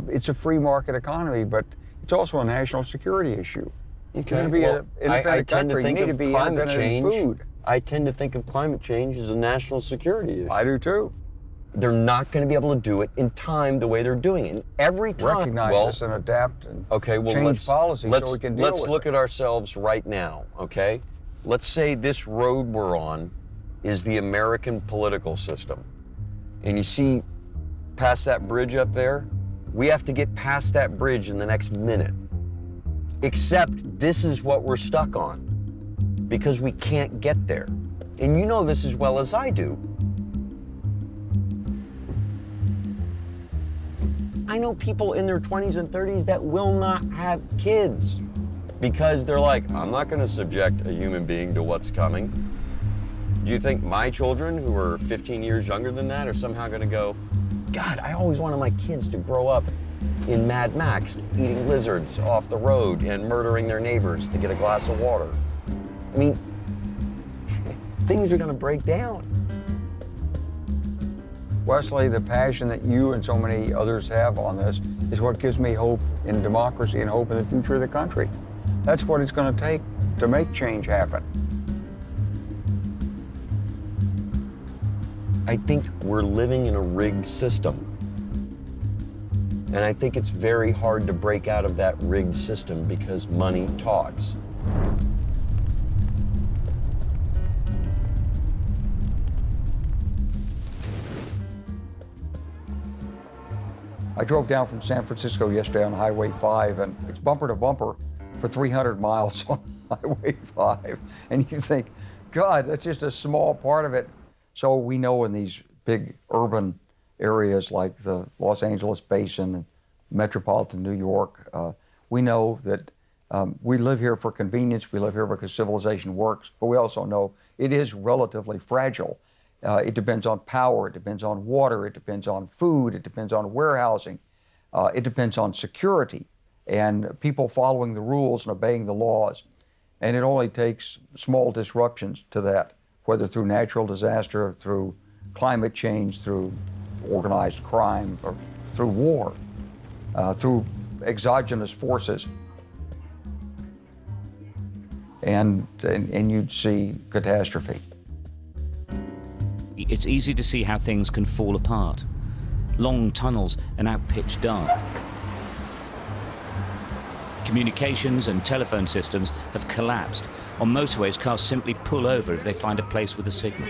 It's a free market economy, but it's also a national security issue. Okay. To be an independent country, you need to be independent in food. I tend to think of climate change as a national security issue. I do too. They're not going to be able to do it in time the way they're doing it. And every time, recognize this and adapt and change policy so we can deal with it. Let's look at ourselves right now, okay? Let's say this road we're on is the American political system. And you see past that bridge up there? We have to get past that bridge in the next minute. Except this is what we're stuck on because we can't get there. And you know this as well as I do. I know people in their 20s and 30s that will not have kids because they're like, I'm not going to subject a human being to what's coming. Do you think my children, who are 15 years younger than that, are somehow going to go, God, I always wanted my kids to grow up in Mad Max, eating lizards off the road and murdering their neighbors to get a glass of water? I mean, things are going to break down. Wesley, the passion that you and so many others have on this is what gives me hope in democracy and hope in the future of the country. That's what it's going to take to make change happen. I think we're living in a rigged system. And I think it's very hard to break out of that rigged system because money talks. I drove down from San Francisco yesterday on Highway 5, and it's bumper to bumper for 300 miles on Highway 5. And you think, God, that's just a small part of it. So we know in these big urban areas like the Los Angeles Basin and metropolitan New York, we know that we live here for convenience, we live here because civilization works, but we also know it is relatively fragile. It depends on power, it depends on water, it depends on food, it depends on warehousing, it depends on security and people following the rules and obeying the laws. And it only takes small disruptions to that, whether through natural disaster, through climate change, through organized crime, or through war, through exogenous forces. And you'd see catastrophe. It's easy to see how things can fall apart. Long tunnels and out pitch dark. Communications and telephone systems have collapsed. On motorways, cars simply pull over if they find a place with a signal.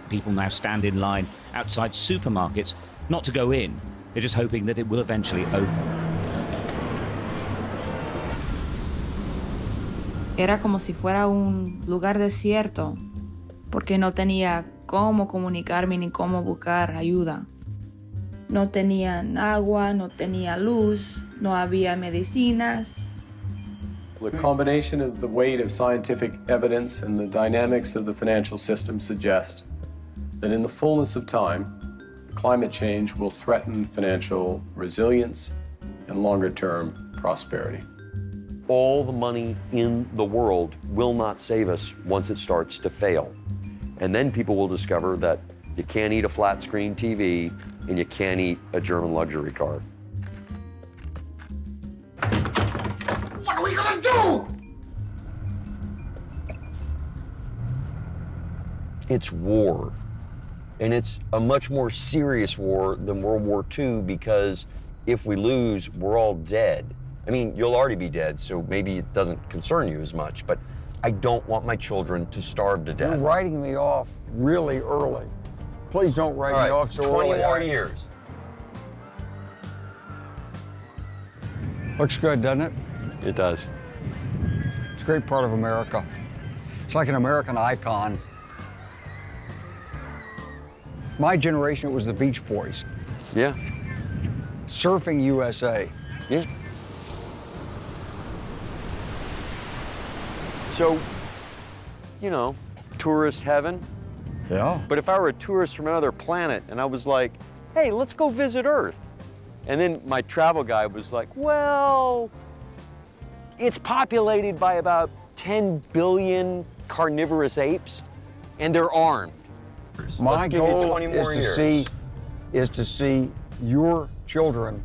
People now stand in line outside supermarkets, not to go in. They're just hoping that it will eventually open. Era como si fuera un lugar desierto, porque no tenía cómo comunicarme ni cómo buscar ayuda. No tenían agua, no tenía luz, no había medicinas. The combination of the weight of scientific evidence and the dynamics of the financial system suggest that in the fullness of time, climate change will threaten financial resilience and longer-term prosperity. All the money in the world will not save us once it starts to fail. And then people will discover that you can't eat a flat-screen TV and you can't eat a German luxury car. What are we gonna do? It's war. And it's a much more serious war than World War II because if we lose, we're all dead. I mean, you'll already be dead, so maybe it doesn't concern you as much, but I don't want my children to starve to death. You're writing me off really early. Please don't write me off so early. 20 more years. Looks good, doesn't it? It does. It's a great part of America. It's like an American icon. My generation, it was the Beach Boys. Yeah. Surfing USA. Yeah. So, you know, tourist heaven. Yeah. But if I were a tourist from another planet and I was like, hey, let's go visit Earth. And then my travel guide was like, well, it's populated by about 10 billion carnivorous apes, and they're armed. My Let's give you goal 20 more is to years. see is to see your children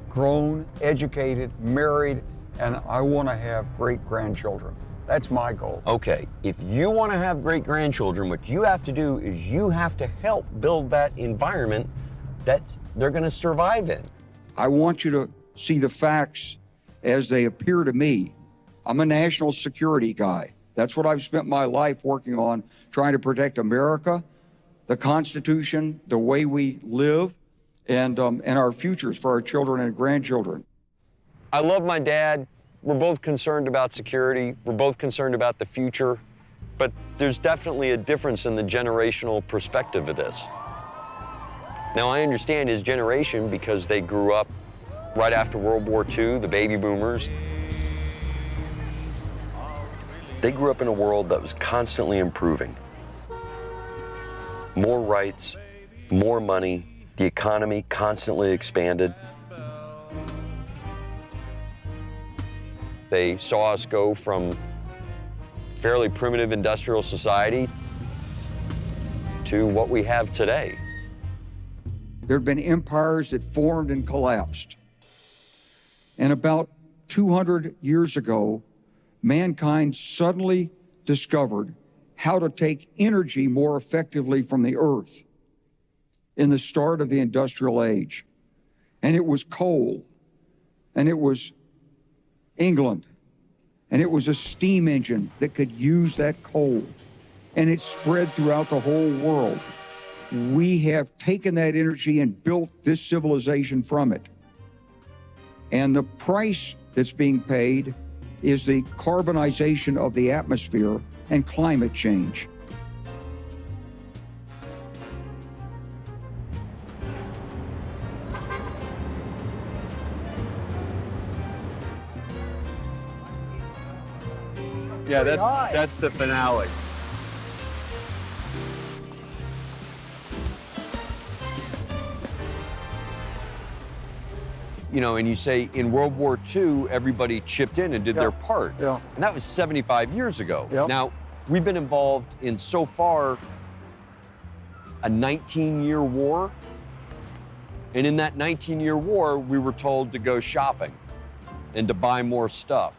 grown, educated, married, and I want to have great-grandchildren. That's my goal. Okay, if you want to have great-grandchildren, what you have to do is you have to help build that environment that they're going to survive in. I want you to see the facts as they appear to me. I'm a national security guy. That's what I've spent my life working on, trying to protect America, the Constitution, the way we live, and our futures for our children and grandchildren. I love my dad. We're both concerned about security. We're both concerned about the future. But there's definitely a difference in the generational perspective of this. Now, I understand his generation because they grew up right after World War II, the baby boomers. They grew up in a world that was constantly improving. More rights, more money, the economy constantly expanded. They saw us go from fairly primitive industrial society to what we have today. There have been empires that formed and collapsed. And about 200 years ago, mankind suddenly discovered how to take energy more effectively from the earth in the start of the industrial age. And it was coal, and it was England, and it was a steam engine that could use that coal, and it spread throughout the whole world. We have taken that energy and built this civilization from it. And the price that's being paid is the carbonization of the atmosphere and climate change. Yeah, that's the finale. You know, and you say in World War II, everybody chipped in and did their part. Yeah. And that was 75 years ago. Yeah. Now, we've been involved in so far a 19-year war. And in that 19-year war, we were told to go shopping and to buy more stuff.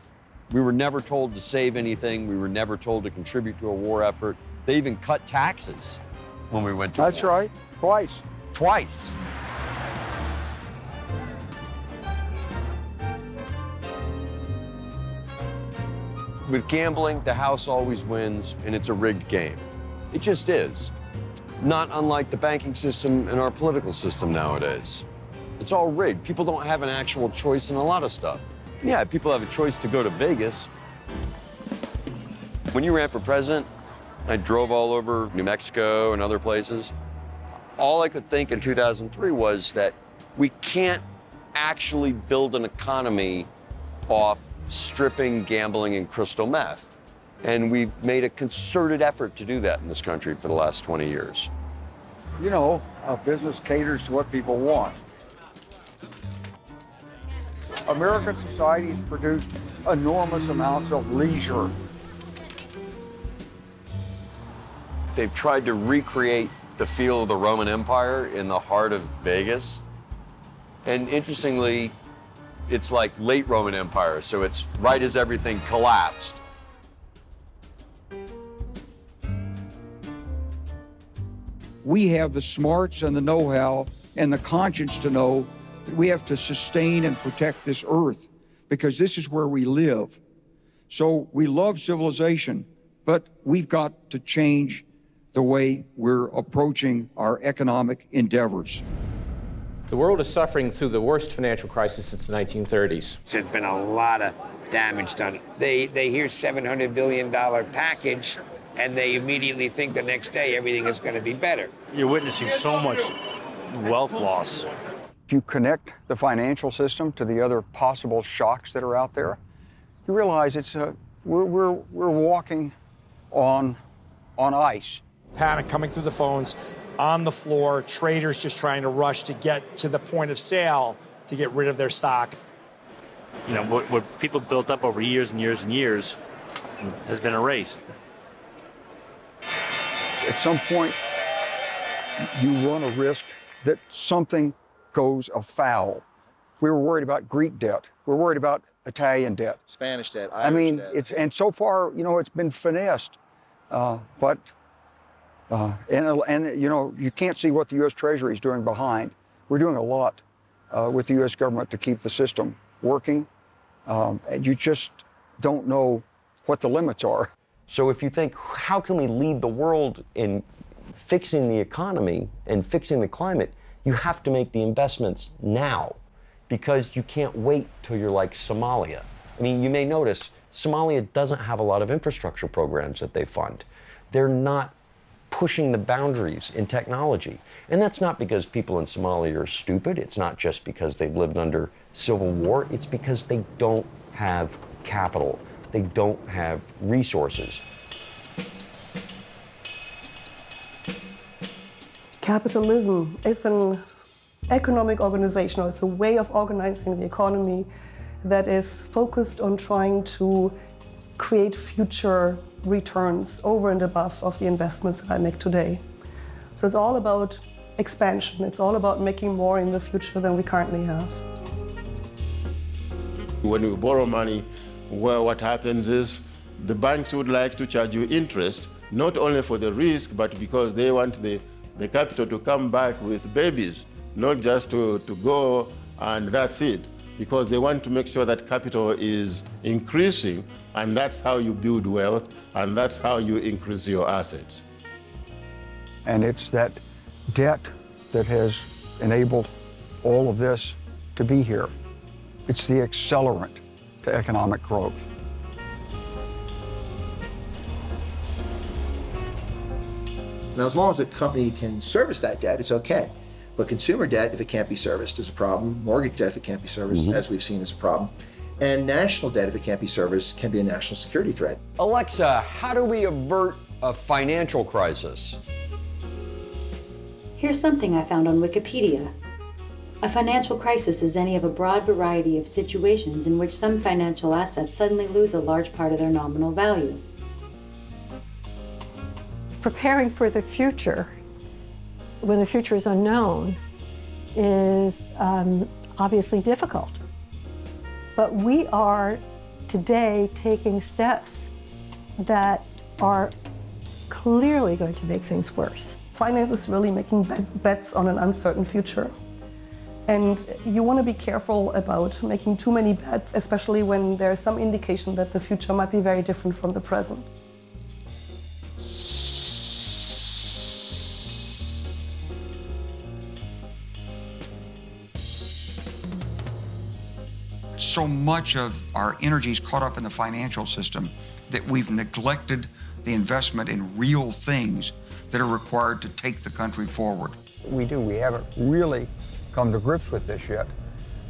We were never told to save anything. We were never told to contribute to a war effort. They even cut taxes when we went to war. That's right, twice. Twice. With gambling, the house always wins, and it's a rigged game. It just is. Not unlike the banking system and our political system nowadays. It's all rigged. People don't have an actual choice in a lot of stuff. Yeah, people have a choice to go to Vegas. When you ran for president, I drove all over New Mexico and other places. All I could think in 2003 was that we can't actually build an economy off stripping, gambling, and crystal meth. And we've made a concerted effort to do that in this country for the last 20 years. You know, a business caters to what people want. American society has produced enormous amounts of leisure. They've tried to recreate the feel of the Roman Empire in the heart of Vegas. And interestingly, it's like late Roman Empire, so it's right as everything collapsed. We have the smarts and the know-how and the conscience to know that we have to sustain and protect this earth because this is where we live. So we love civilization, but we've got to change the way we're approaching our economic endeavors. The world is suffering through the worst financial crisis since the 1930s. There's been a lot of damage done. They hear $700 billion package, and they immediately think the next day everything is going to be better. You're witnessing so much wealth loss. If you connect the financial system to the other possible shocks that are out there, you realize it's we're walking on ice. Panic coming through the phones, on the floor, traders just trying to rush to get to the point of sale to get rid of their stock. You know, what people built up over years and years and years has been erased. At some point, you run a risk that something goes afoul. We were worried about Greek debt. We're worried about Italian debt. Spanish debt, I Irish mean, debt. and so far, it's been finessed. And you can't see what the U.S. Treasury is doing behind. We're doing a lot with the U.S. government to keep the system working, and you just don't know what the limits are. So if you think, how can we lead the world in fixing the economy and fixing the climate, you have to make the investments now, because you can't wait till you're like Somalia. I mean, you may notice Somalia doesn't have a lot of infrastructure programs that they fund. They're not pushing the boundaries in technology. And that's not because people in Somalia are stupid. It's not just because they've lived under civil war. It's because they don't have capital. They don't have resources. Capitalism is an economic organization, or it's a way of organizing the economy that is focused on trying to create future returns over and above of the investments that I make today. So it's all about expansion. It's all about making more in the future than we currently have. When you borrow money, well, what happens is the banks would like to charge you interest, not only for the risk, but because they want the capital to come back with babies, not just to go and that's it, because they want to make sure that capital is increasing, and that's how you build wealth, and that's how you increase your assets. And it's that debt that has enabled all of this to be here. It's the accelerant to economic growth. Now, as long as a company can service that debt, it's okay. But consumer debt, if it can't be serviced, is a problem. Mortgage debt, if it can't be serviced, as we've seen, is a problem. And national debt, if it can't be serviced, can be a national security threat. Alexa, how do we avert a financial crisis? Here's something I found on Wikipedia. A financial crisis is any of a broad variety of situations in which some financial assets suddenly lose a large part of their nominal value. Preparing for the future, when the future is unknown, is obviously difficult. But we are today taking steps that are clearly going to make things worse. Finance is really making bets on an uncertain future. And you want to be careful about making too many bets, especially when there's some indication that the future might be very different from the present. So much of our energy is caught up in the financial system that we've neglected the investment in real things that are required to take the country forward. We haven't really come to grips with this yet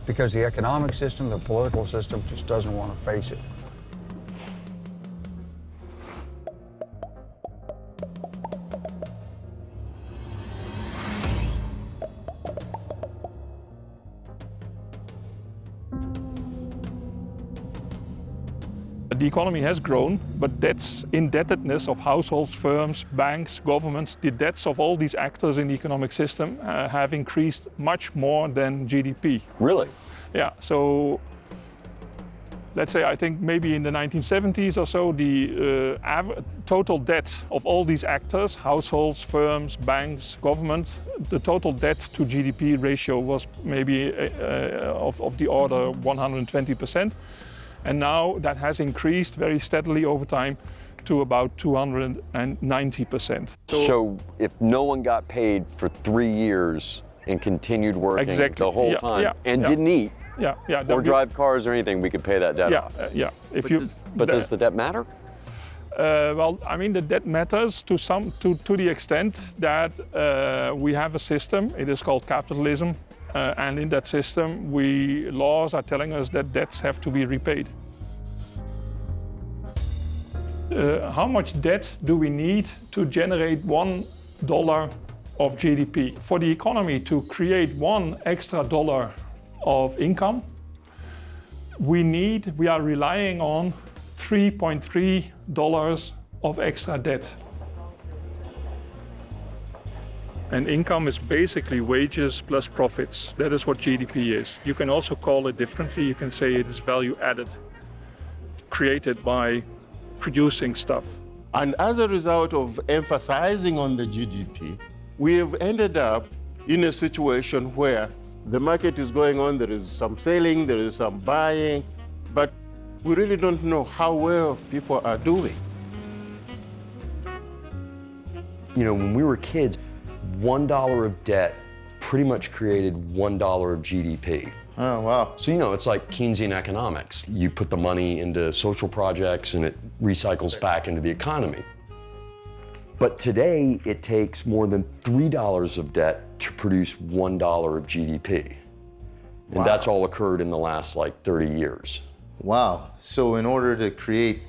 because the economic system, the political system just doesn't want to face it. The economy has grown, but debts, indebtedness of households, firms, banks, governments, the debts of all these actors in the economic system have increased much more than GDP. Really? Yeah, so let's say I think maybe in the 1970s or so, the total debt of all these actors, households, firms, banks, government, the total debt to GDP ratio was maybe of the order 120%. And now that has increased very steadily over time to about 290%. So if no one got paid for 3 years and continued working the whole time and didn't eat or drive cars or anything, we could pay that debt off? But does the debt matter? Well, I mean, the debt matters to the extent that we have a system. It is called capitalism. And in that system, laws are telling us that debts have to be repaid. How much debt do we need to generate $1 of GDP? For the economy to create $1 extra of income, we are relying on $3.3 of extra debt. And income is basically wages plus profits. That is what GDP is. You can also call it differently. You can say it is value added, created by producing stuff. And as a result of emphasizing on the GDP, we have ended up in a situation where the market is going on, there is some selling, there is some buying, but we really don't know how well people are doing. You know, when we were kids, $1 of debt pretty much created $1 of GDP. Oh, wow. So, you know, it's like Keynesian economics. You put the money into social projects and it recycles back into the economy. But today, it takes more than $3 of debt to produce $1 of GDP. And Wow. that's all occurred in the last, like, 30 years. Wow. So in order to create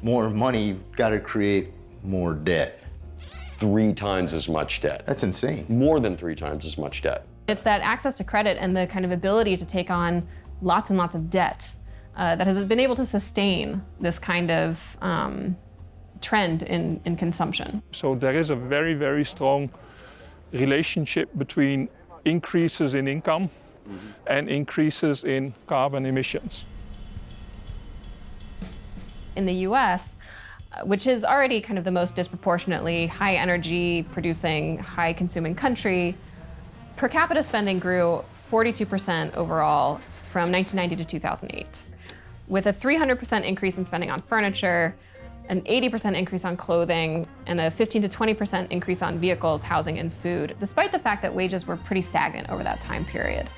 more money, you've got to create more debt. 3 times as much debt. That's insane. More than 3 times as much debt. It's that access to credit and the kind of ability to take on lots and lots of debt that has been able to sustain this kind of trend in consumption. So there is a very, very strong relationship between increases in income and increases in carbon emissions. In the US, which is already kind of the most disproportionately high energy producing, high consuming country, per capita spending grew 42% overall from 1990 to 2008, with a 300% increase in spending on furniture, an 80% increase on clothing, and a 15 to 20% increase on vehicles, housing, and food, despite the fact that wages were pretty stagnant over that time period.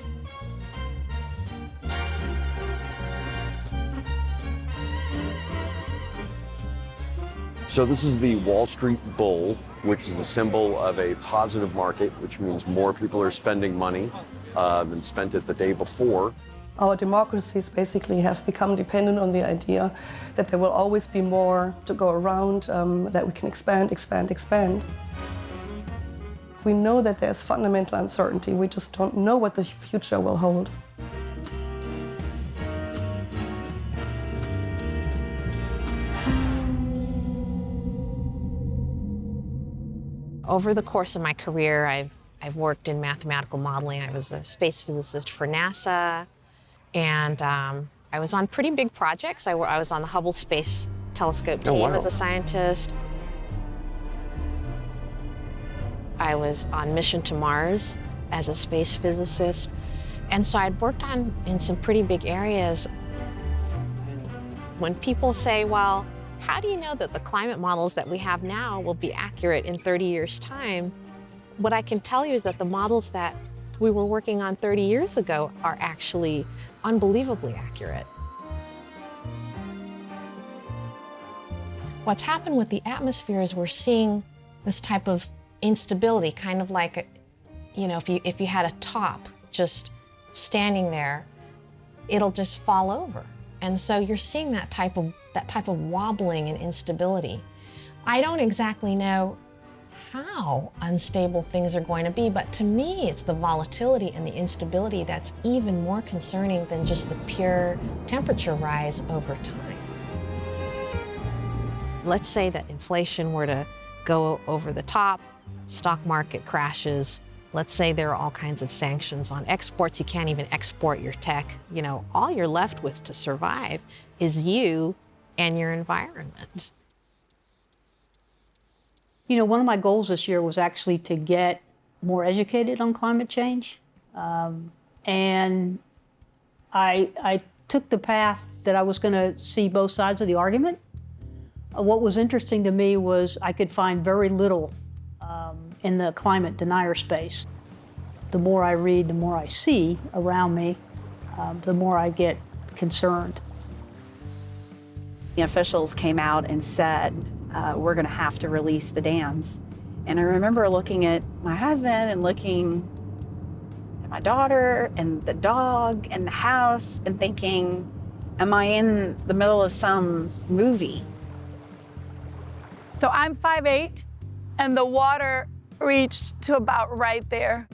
So this is the Wall Street Bull, which is a symbol of a positive market, which means more people are spending money than spent it the day before. Our democracies basically have become dependent on the idea that there will always be more to go around, that we can expand, expand, expand. We know that there's fundamental uncertainty. We just don't know what the future will hold. Over the course of my career, I've worked in mathematical modeling. I was a space physicist for NASA, and I was on pretty big projects. I was on the Hubble Space Telescope team as a scientist. I was on mission to Mars as a space physicist. And so I'd worked in some pretty big areas. When people say, well, how do you know that the climate models that we have now will be accurate in 30 years' time? What I can tell you is that the models that we were working on 30 years ago are actually unbelievably accurate. What's happened with the atmosphere is we're seeing this type of instability, kind of like, you know, if you had a top just standing there, it'll just fall over. And so you're seeing that type of wobbling and instability. I don't exactly know how unstable things are going to be, but to me, it's the volatility and the instability that's even more concerning than just the pure temperature rise over time. Let's say that inflation were to go over the top, stock market crashes. Let's say there are all kinds of sanctions on exports. You can't even export your tech. You know, all you're left with to survive is you and your environment. You know, one of my goals this year was actually to get more educated on climate change. And I took the path that I was going to see both sides of the argument. What was interesting to me was I could find very little in the climate denier space. The more I read, the more I see around me, the more I get concerned. The officials came out and said, we're going to have to release the dams. And I remember looking at my husband and looking at my daughter and the dog and the house and thinking, am I in the middle of some movie? So I'm 5'8", and the water reached to about right there.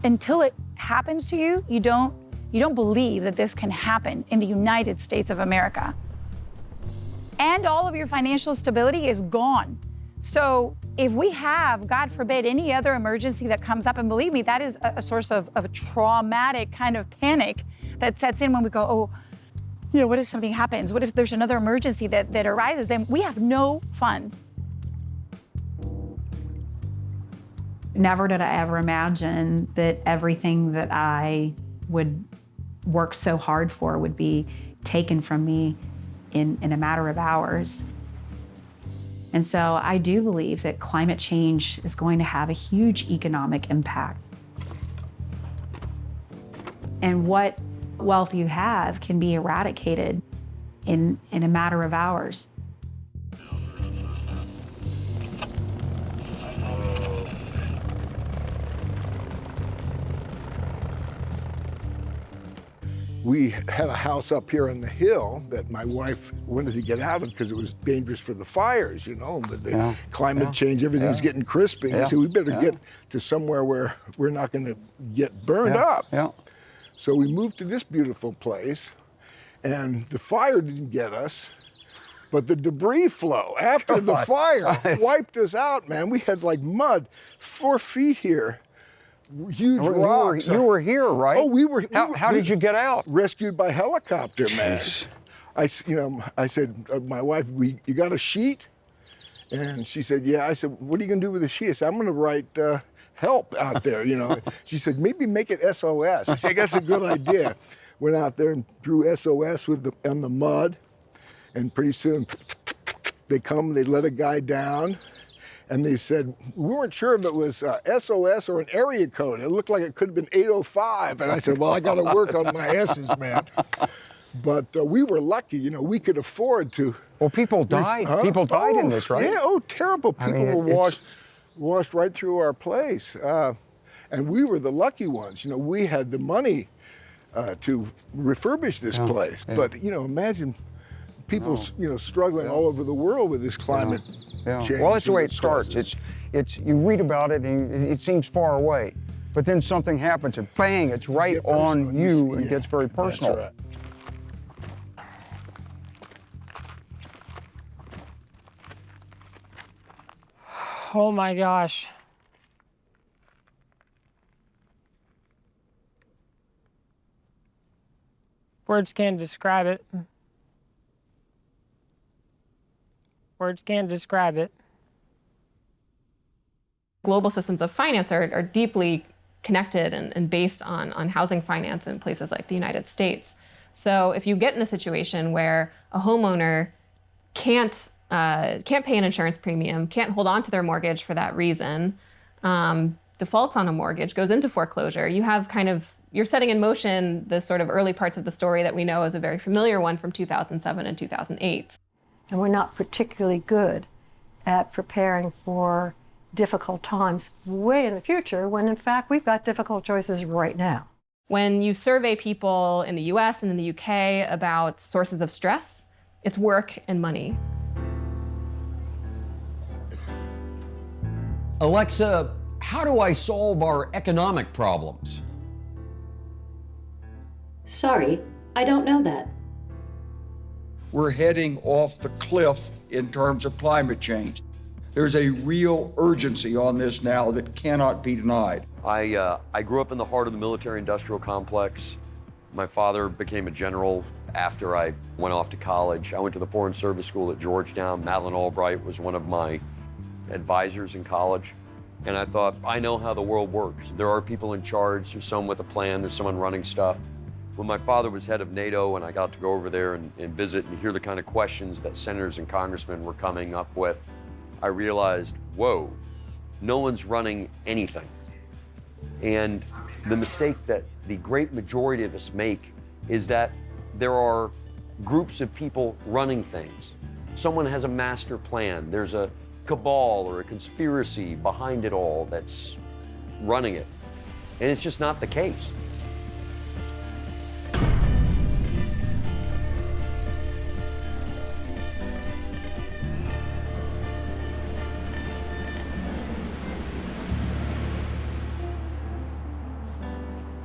Until it happens to you, you don't believe that this can happen in the United States of America. And all of your financial stability is gone So if we have, God forbid, any other emergency that comes up, and believe me, that is a source of traumatic kind of panic that sets in when we go, oh, what if something happens? What if there's another emergency that arises? Then we have no funds. Never did I ever imagine that everything that I would work so hard for would be taken from me in a matter of hours. And so I do believe that climate change is going to have a huge economic impact. And what wealth you have can be eradicated in a matter of hours. We had a house up here on the hill that my wife wanted to get out of because it was dangerous for the fires, with the climate change, everything's getting crispy. We said, we better get to somewhere where we're not going to get burned up. So we moved to this beautiful place, and the fire didn't get us, but the debris flow after the fire wiped us out, man. We had like mud 4 feet here. Huge rocks. You were here, right? Oh, we were. How did you get out? Rescued by helicopter, man. I said, my wife, you got a sheet? And she said, yeah. I said, what are you gonna do with the sheet? I said, I'm gonna write help out there, She said, maybe make it SOS. I said, that's a good idea. Went out there and drew SOS on the mud, and pretty soon they let a guy down. And they said, we weren't sure if it was SOS or an area code. It looked like it could have been 805. And I said, well, I got to work on my S's, man. But we were lucky, we could afford to. Well, people died. People died in this, right? Yeah, terrible. People were washed right through our place. And we were the lucky ones. We had the money to refurbish this place. But, imagine people, struggling all over the world with this climate change. Well, that's the way it starts. It's you read about it and it seems far away, but then something happens and bang, it's right on you and gets very personal. That's right. Oh my gosh. Words can't describe it. Words can't describe it. Global systems of finance are deeply connected and based on housing finance in places like the United States. So if you get in a situation where a homeowner can't pay an insurance premium, can't hold on to their mortgage for that reason, defaults on a mortgage, goes into foreclosure, you're setting in motion the sort of early parts of the story that we know is a very familiar one from 2007 and 2008. And we're not particularly good at preparing for difficult times way in the future when in fact we've got difficult choices right now. When you survey people in the US and in the UK about sources of stress, it's work and money. Alexa, how do I solve our economic problems? Sorry, I don't know that. We're heading off the cliff in terms of climate change. There's a real urgency on this now that cannot be denied. I grew up in the heart of the military-industrial complex. My father became a general after I went off to college. I went to the Foreign Service School at Georgetown. Madeleine Albright was one of my advisors in college. And I thought, I know how the world works. There are people in charge, there's someone with a plan, there's someone running stuff. When my father was head of NATO and I got to go over there and visit and hear the kind of questions that senators and congressmen were coming up with, I realized, whoa, no one's running anything. And the mistake that the great majority of us make is that there are groups of people running things. Someone has a master plan. There's a cabal or a conspiracy behind it all that's running it. And it's just not the case.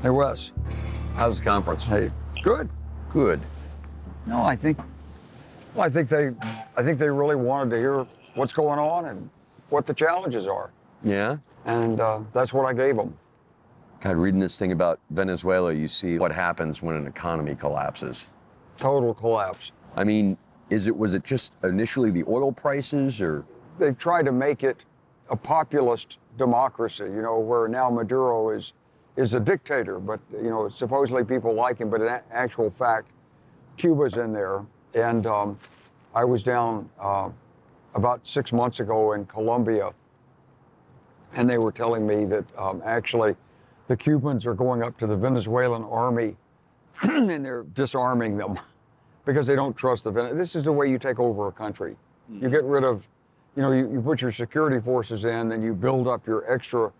Hey, Wes. How's the conference? Hey, good. Good. No, I think they really wanted to hear what's going on, and what the challenges are. Yeah? And that's what I gave them. God, reading this thing about Venezuela, you see what happens when an economy collapses. Total collapse. I mean, was it just initially the oil prices, or? They've tried to make it a populist democracy, you know, where now Maduro is a dictator, but, you know, supposedly people like him, but in actual fact, Cuba's in there. And I was down about 6 months ago in Colombia, and they were telling me that actually the Cubans are going up to the Venezuelan army and they're disarming them because they don't trust the Venezuelans. This is the way you take over a country. You get rid of, you know, you put your security forces in, then you build up your extra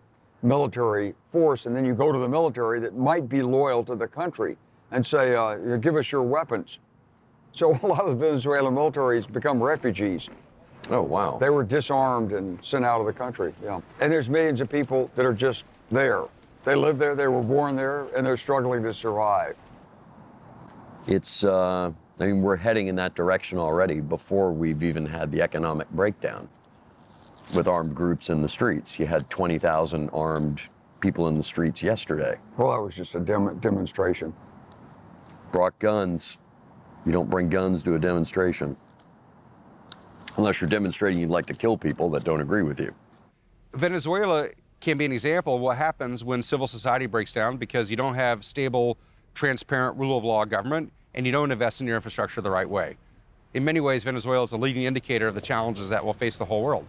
military force, and then you go to the military that might be loyal to the country and say, give us your weapons. So a lot of the Venezuelan militaries become refugees. Oh, wow. They were disarmed and sent out of the country, yeah. And there's millions of people that are just there. They live there, they were born there, and they're struggling to survive. It's, I mean, we're heading in that direction already before we've even had the economic breakdown with armed groups in the streets. You had 20,000 armed people in the streets yesterday. Well, that was just a demonstration. Brought guns. You don't bring guns to a demonstration. Unless you're demonstrating you'd like to kill people that don't agree with you. Venezuela can be an example of what happens when civil society breaks down because you don't have stable, transparent rule of law government and you don't invest in your infrastructure the right way. In many ways, Venezuela is a leading indicator of the challenges that will face the whole world.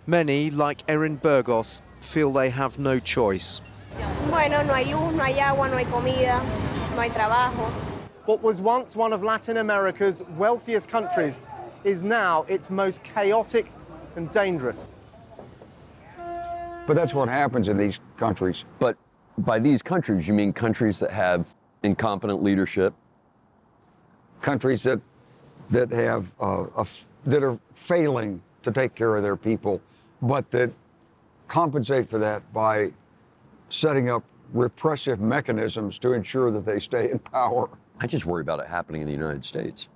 Many, like Erin Burgos, feel they have no choice. Bueno, no hay luz, no hay agua, no hay comida, no hay trabajo. What was once one of Latin America's wealthiest countries is now its most chaotic and dangerous. But that's what happens in these countries. But by these countries, you mean countries that have incompetent leadership? Countries that have that are failing to take care of their people, but that compensate for that by setting up repressive mechanisms to ensure that they stay in power. I just worry about it happening in the United States.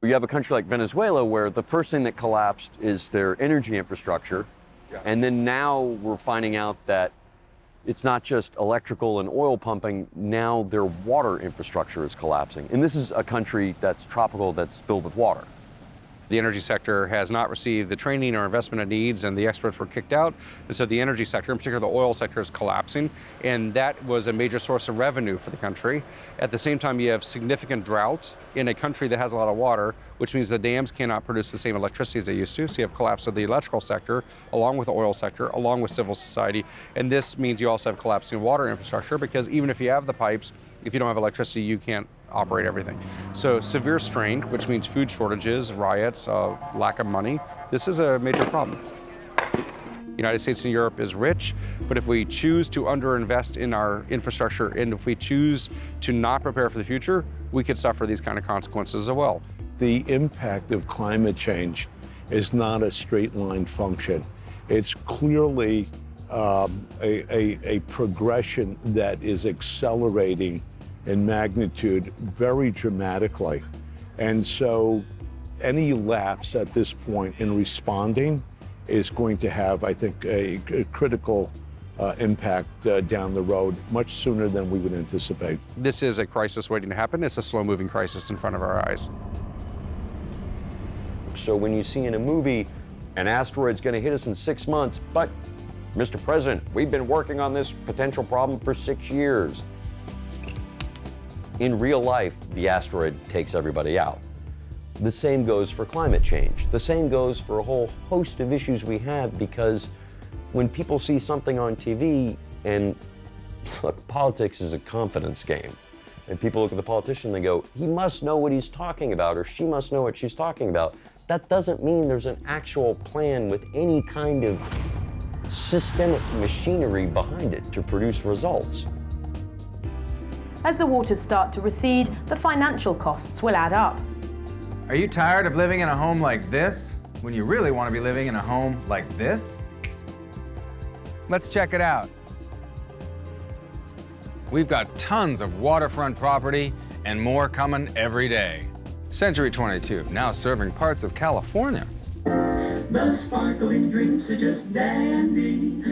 You have a country like Venezuela where the first thing that collapsed is their energy infrastructure. Yeah. And then now we're finding out that it's not just electrical and oil pumping, now their water infrastructure is collapsing. And this is a country that's tropical, that's filled with water. The energy sector has not received the training or investment it needs, and the experts were kicked out. And so the energy sector, in particular the oil sector, is collapsing, and that was a major source of revenue for the country. At the same time, you have significant drought in a country that has a lot of water, which means the dams cannot produce the same electricity as they used to. So you have collapse of the electrical sector, along with the oil sector, along with civil society. And this means you also have collapsing water infrastructure, because even if you have the pipes, if you don't have electricity, you can't operate everything. So severe strain, which means food shortages, riots, lack of money. This is a major problem. The United States and Europe is rich, but if we choose to underinvest in our infrastructure and if we choose to not prepare for the future, we could suffer these kind of consequences as well. The impact of climate change is not a straight line function. It's clearly a progression that is accelerating in magnitude very dramatically. And so any lapse at this point in responding is going to have, I think, a critical impact down the road much sooner than we would anticipate. This is a crisis waiting to happen. It's a slow-moving crisis in front of our eyes. So when you see in a movie, an asteroid's going to hit us in 6 months, but Mr. President, we've been working on this potential problem for 6 years. In real life, the asteroid takes everybody out. The same goes for climate change. The same goes for a whole host of issues we have, because when people see something on TV, and look, politics is a confidence game, and people look at the politician and they go, he must know what he's talking about, or she must know what she's talking about. That doesn't mean there's an actual plan with any kind of systemic machinery behind it to produce results. As the waters start to recede, the financial costs will add up. Are you tired of living in a home like this when you really want to be living in a home like this? Let's check it out. We've got tons of waterfront property and more coming every day. Century 22, now serving parts of California. The sparkling drinks are just dandy.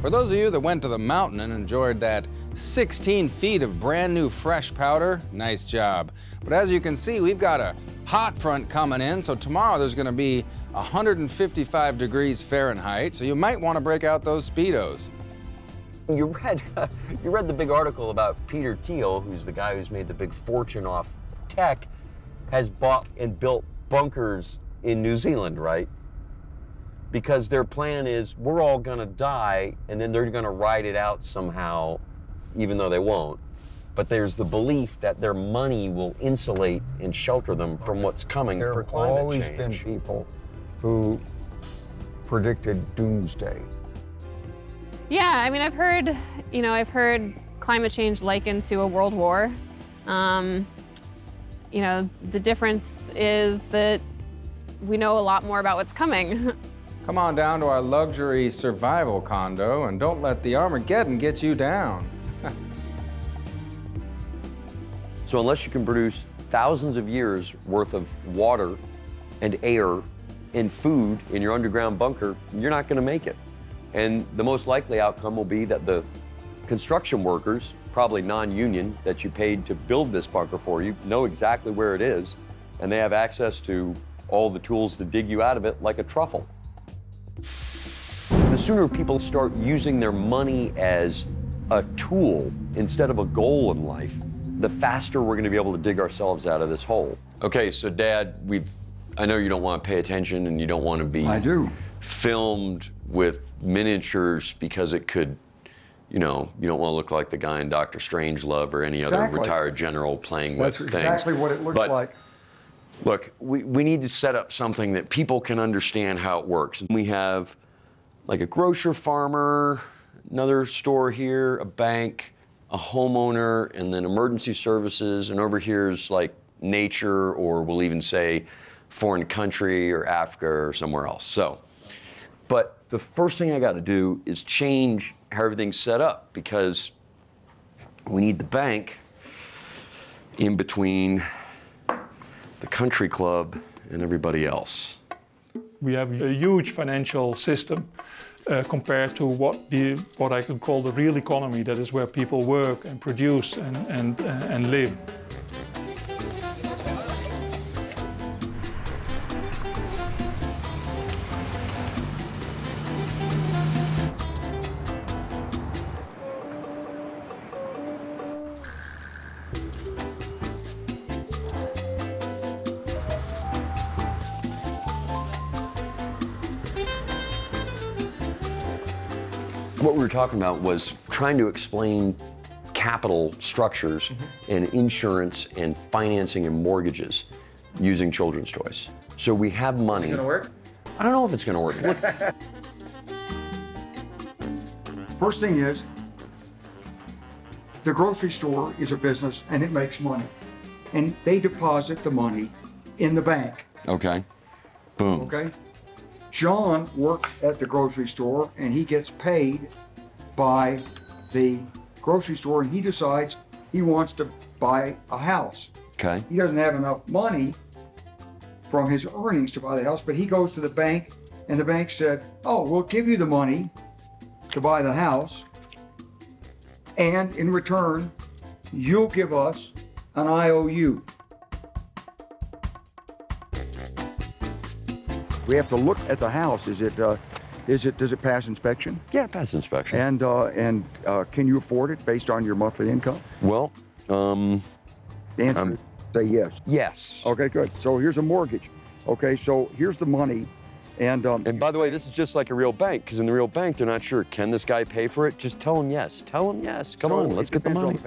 For those of you that went to the mountain and enjoyed that 16 feet of brand new fresh powder, nice job. But as you can see, we've got a hot front coming in, so tomorrow there's gonna be 155 degrees Fahrenheit, so you might wanna break out those Speedos. You read the big article about Peter Thiel, who's the guy who's made the big fortune off tech, has bought and built bunkers in New Zealand, right? Because their plan is we're all gonna die and then they're gonna ride it out somehow, even though they won't. But there's the belief that their money will insulate and shelter them from what's coming for climate change. There have always been people who predicted doomsday. Yeah, I mean, I've heard climate change likened to a world war. The difference is that we know a lot more about what's coming. Come on down to our luxury survival condo and don't let the Armageddon get you down. So unless you can produce thousands of years worth of water and air and food in your underground bunker, you're not gonna make it. And the most likely outcome will be that the construction workers, probably non-union, that you paid to build this bunker for you, know exactly where it is, and they have access to all the tools to dig you out of it like a truffle. The sooner people start using their money as a tool instead of a goal in life, the faster we're gonna be able to dig ourselves out of this hole. Okay, so Dad, I know you don't want to pay attention and you don't want to be filmed with miniatures because it could, you don't want to look like the guy in Dr. Strangelove or any other retired general playing with things. That's exactly what it looks like. Look, we need to set up something that people can understand how it works. We have like a grocer farmer, another store here, a bank, a homeowner, and then emergency services, and over here's like nature, or we'll even say foreign country or Africa or somewhere else. So, but the first thing I got to do is change how everything's set up, because we need the bank in between the country club and everybody else. We have a huge financial system compared to what I could call the real economy, that is where people work and produce and live. What we were talking about was trying to explain capital structures and insurance and financing and mortgages using children's toys. So we have money. Is it gonna work? I don't know if it's gonna work. First thing is, the grocery store is a business and it makes money. And they deposit the money in the bank. Okay. Boom. Okay? John works at the grocery store and he gets paid by the grocery store, and he decides he wants to buy a house. Okay. He doesn't have enough money from his earnings to buy the house, but he goes to the bank and the bank said, oh, we'll give you the money to buy the house, and in return, you'll give us an IOU. We have to look at the house. Does it pass inspection? Yeah, it passes inspection. And can you afford it based on your monthly income? Well, the answer is say yes. Yes. Okay, good. So here's a mortgage. Okay, so here's the money. And by the way, this is just like a real bank, because in the real bank, they're not sure, can this guy pay for it? Just tell him yes. Tell him yes. Come on, let's get the money.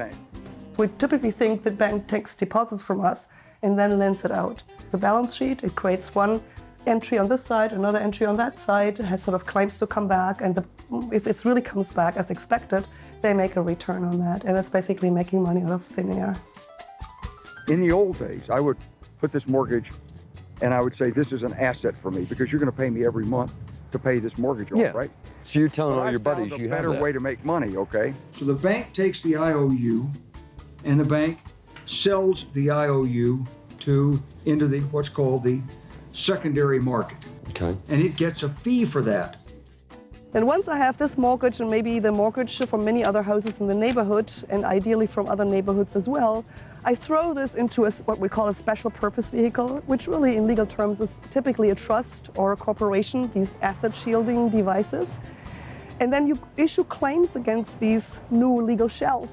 We typically think the bank takes deposits from us and then lends it out. The balance sheet, it creates one entry on this side, another entry on that side, has sort of claims to come back, and if it really comes back as expected, they make a return on that, and that's basically making money out of thin air. In the old days, I would put this mortgage and I would say, this is an asset for me because you're going to pay me every month to pay this mortgage off, right? So you're telling all your buddies you have that. Better way to make money, okay? So the bank takes the IOU and the bank sells the IOU into what's called the secondary market. Okay. And it gets a fee for that. And once I have this mortgage and maybe the mortgage from many other houses in the neighborhood, and ideally from other neighborhoods as well, I throw this into what we call a special purpose vehicle, which really in legal terms is typically a trust or a corporation, these asset shielding devices. And then you issue claims against these new legal shells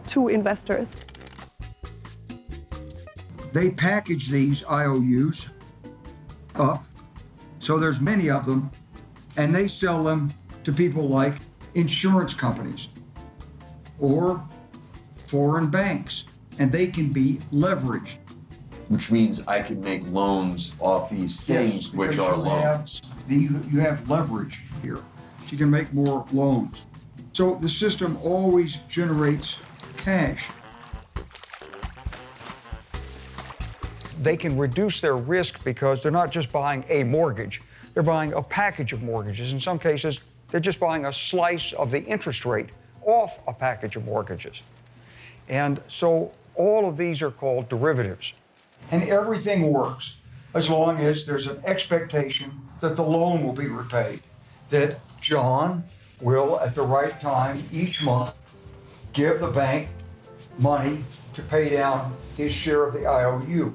to investors. They package these IOUs up, so there's many of them, and they sell them to people like insurance companies or foreign banks, and they can be leveraged. Which means I can make loans off these things, Yes, which because are you loans. you have leverage here. So you can make more loans. So the system always generates cash. They can reduce their risk because they're not just buying a mortgage, they're buying a package of mortgages. In some cases, they're just buying a slice of the interest rate off a package of mortgages. And so all of these are called derivatives. And everything works as long as there's an expectation that the loan will be repaid, that John will, at the right time each month, give the bank money to pay down his share of the IOU.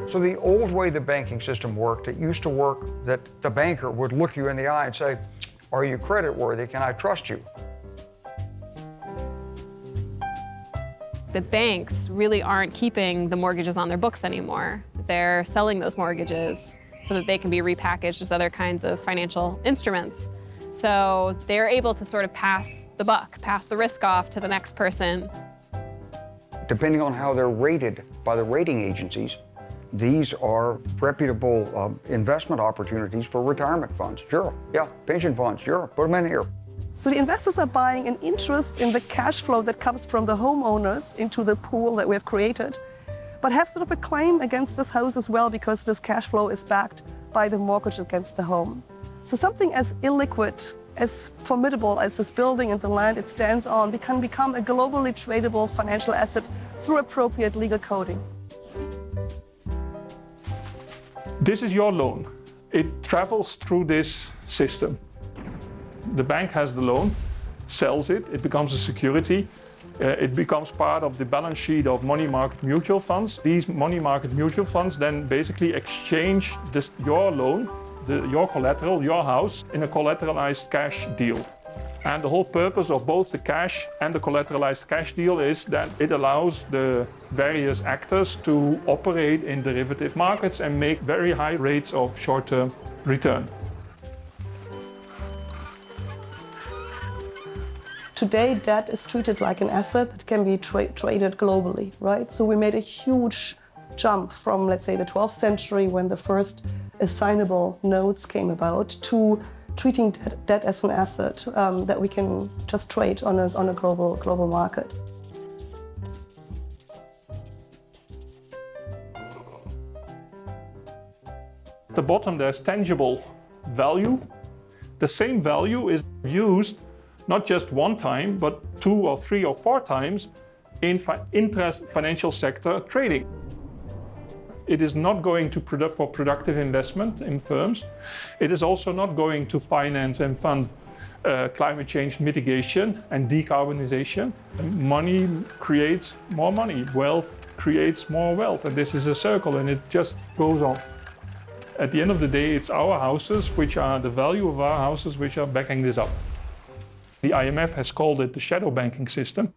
So the old way the banking system worked, it used to work that the banker would look you in the eye and say, "Are you creditworthy? Can I trust you?" The banks really aren't keeping the mortgages on their books anymore. They're selling those mortgages so that they can be repackaged as other kinds of financial instruments. So they're able to sort of pass the buck, pass the risk off to the next person. Depending on how they're rated by the rating agencies, these are reputable investment opportunities for retirement funds. Sure, yeah, pension funds, sure, put them in here. So the investors are buying an interest in the cash flow that comes from the homeowners into the pool that we have created, but have sort of a claim against this house as well because this cash flow is backed by the mortgage against the home. So something as illiquid, as formidable as this building and the land it stands on can become a globally tradable financial asset through appropriate legal coding. This is your loan. It travels through this system. The bank has the loan, sells it, it becomes a security. It becomes part of the balance sheet of money market mutual funds. These money market mutual funds then basically exchange your loan, your collateral, your house, in a collateralized cash deal. And the whole purpose of both the cash and the collateralized cash deal is that it allows the various actors to operate in derivative markets and make very high rates of short-term return. Today, debt is treated like an asset that can be traded globally, right? So we made a huge jump from, let's say, the 12th century when the first assignable notes came about to treating debt as an asset that we can just trade on a global market. At the bottom, there's tangible value. The same value is used not just one time, but 2 or 3 or 4 times in financial sector trading. It is not going to for productive investment in firms. It is also not going to finance and fund climate change mitigation and decarbonization. Money creates more money. Wealth creates more wealth. And this is a circle, and it just goes on. At the end of the day, it's our houses, which are the value of our houses, which are backing this up. The IMF has called it the shadow banking system.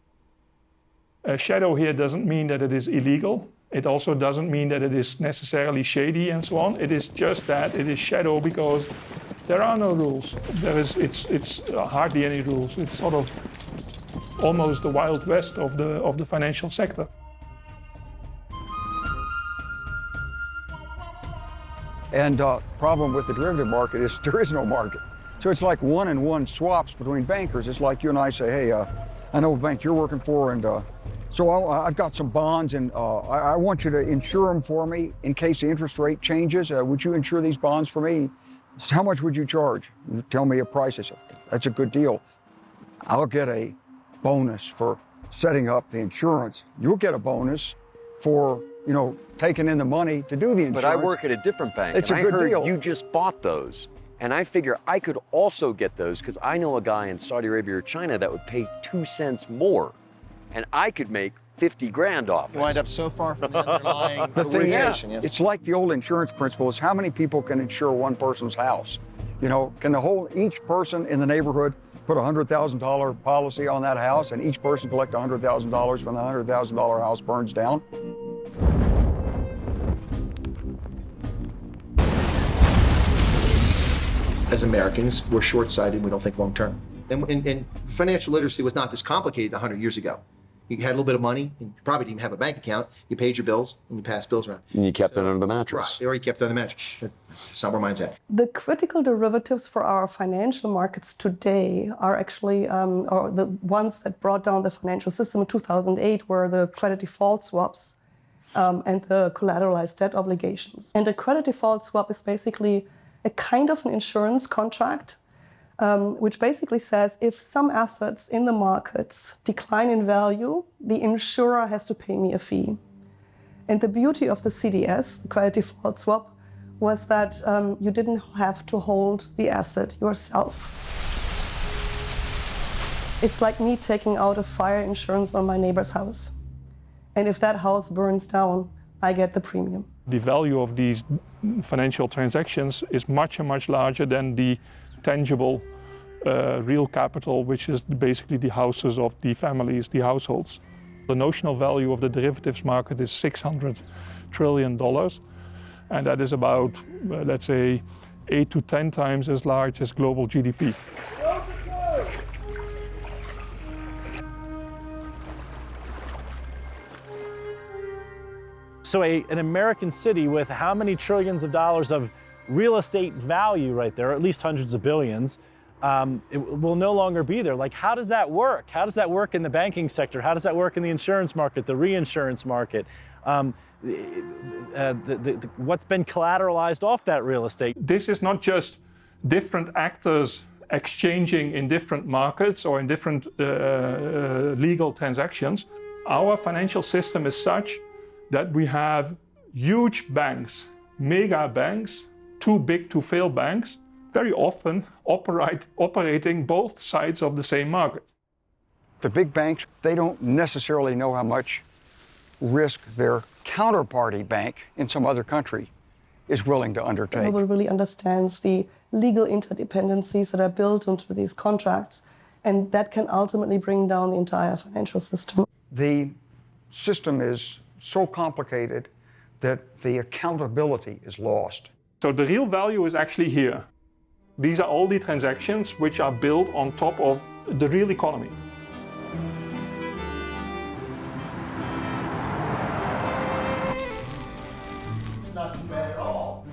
Shadow here doesn't mean that it is illegal. It also doesn't mean that it is necessarily shady and so on. It is just that it is shadow because there are no rules. It's hardly any rules. It's sort of almost the Wild West of the financial sector. And the problem with the derivative market is there is no market. So it's like one-on-one swaps between bankers. It's like you and I say, hey, I know what bank you're working for, and so I've got some bonds, and I want you to insure them for me in case the interest rate changes. Would you insure these bonds for me? So how much would you charge? You tell me a price. I say, that's a good deal. I'll get a bonus for setting up the insurance. You'll get a bonus for you know, taking in the money to do the insurance. But I work at a different bank. It's and a good I heard deal. You just bought those. And I figure I could also get those because I know a guy in Saudi Arabia or China that would pay 2 cents more. And I could make 50 grand off it. You wind up so far from the underlying The thing origination, is, yes. it's like the old insurance principle is how many people can insure one person's house? You know, can each person in the neighborhood put a $100,000 policy on that house and each person collect $100,000 when the $100,000 house burns down? As Americans, we're short-sighted, we don't think long-term. And financial literacy was not this complicated 100 years ago. You had a little bit of money, and you probably didn't even have a bank account, you paid your bills, and you passed bills around. And you kept it under the mattress. Right, or you kept it under the mattress. That's not where mine's at. The critical derivatives for our financial markets today are actually, or the ones that brought down the financial system in 2008 were the credit default swaps and the collateralized debt obligations. And a credit default swap is basically a kind of an insurance contract, which basically says if some assets in the markets decline in value, the insurer has to pay me a fee. And the beauty of the CDS, the credit default swap, was that you didn't have to hold the asset yourself. It's like me taking out a fire insurance on my neighbor's house. And if that house burns down, I get the premium. The value of these financial transactions is much, much larger than the tangible real capital, which is basically the houses of the families, the households. The notional value of the derivatives market is $600 trillion, and that is about, let's say, 8 to 10 times as large as global GDP. So an American city with how many trillions of dollars of real estate value right there, or at least hundreds of billions, it will no longer be there. Like, how does that work? How does that work in the banking sector? How does that work in the insurance market, the reinsurance market? What's been collateralized off that real estate? This is not just different actors exchanging in different markets or in different legal transactions. Our financial system is such that we have huge banks, mega banks, too big to fail banks, very often operating both sides of the same market. The big banks, they don't necessarily know how much risk their counterparty bank in some other country is willing to undertake. Nobody really understands the legal interdependencies that are built into these contracts, and that can ultimately bring down the entire financial system. The system is so complicated that the accountability is lost. So the real value is actually here. These are all the transactions which are built on top of the real economy. It's not too bad at all.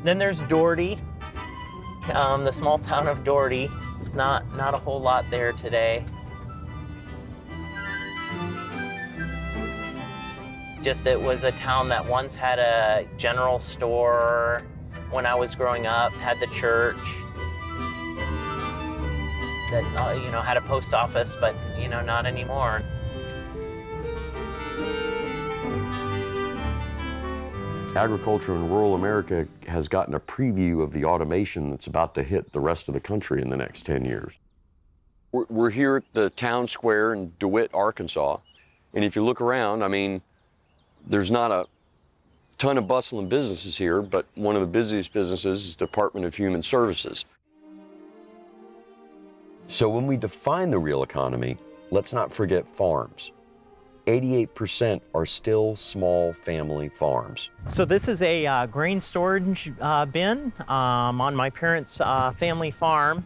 Then there's Doherty, the small town of Doherty. There's not a whole lot there today. Just it was a town that once had a general store. When I was growing up, had the church. That had a post office, but not anymore. Agriculture in rural America has gotten a preview of the automation that's about to hit the rest of the country in the next 10 years. We're here at the town square in DeWitt, Arkansas, and if you look around, I mean, there's not a ton of bustling businesses here, but one of the busiest businesses is the Department of Human Services. So when we define the real economy, let's not forget farms. 88% are still small family farms. So this is a grain storage bin on my parents' family farm.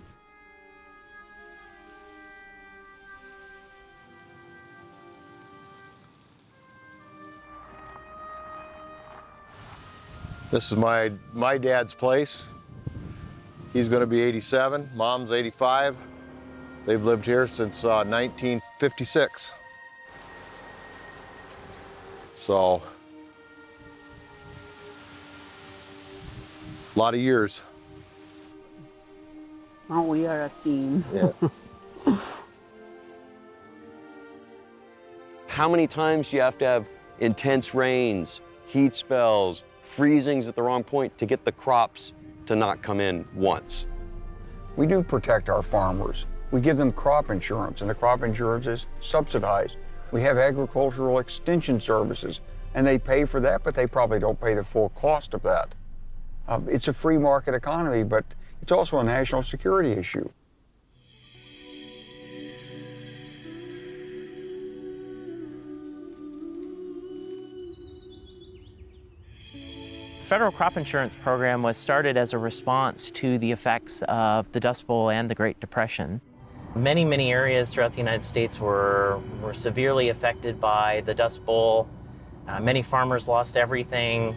This is my dad's place. He's going to be 87. Mom's 85. They've lived here since 1956. So, a lot of years. Oh, we are a team. Yeah. How many times do you have to have intense rains, heat spells, freezings at the wrong point to get the crops to not come in once? We do protect our farmers. We give them crop insurance, and the crop insurance is subsidized. We have agricultural extension services, and they pay for that, but they probably don't pay the full cost of that. It's a free market economy, but it's also a national security issue. The federal crop insurance program was started as a response to the effects of the Dust Bowl and the Great Depression. Many, many areas throughout the United States were severely affected by the Dust Bowl. Many farmers lost everything.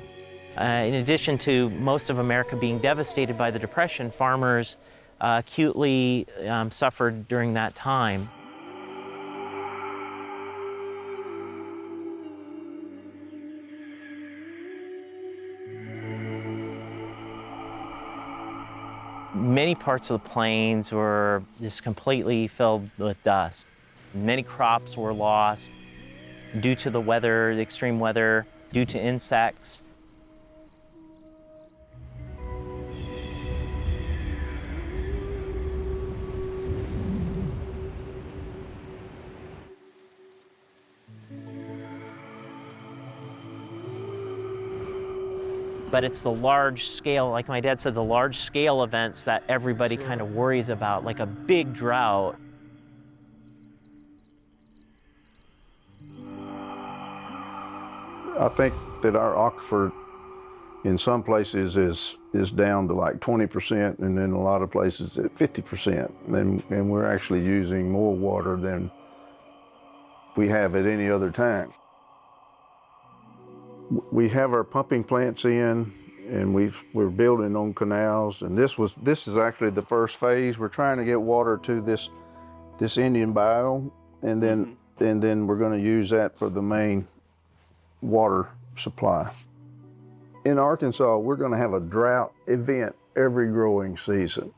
In addition to most of America being devastated by the Depression, farmers acutely suffered during that time. Many parts of the plains were just completely filled with dust. Many crops were lost due to the weather, the extreme weather, due to insects. But it's the large scale, like my dad said, the large scale events that everybody kind of worries about, like a big drought. I think that our aquifer in some places is down to like 20%, and in a lot of places at 50%. And we're actually using more water than we have at any other time. We have our pumping plants in, and we're building on canals, and this is actually the first phase. We're trying to get water to this Indian biome, and then we're going to use that for the main water supply. In Arkansas, we're going to have a drought event every growing season.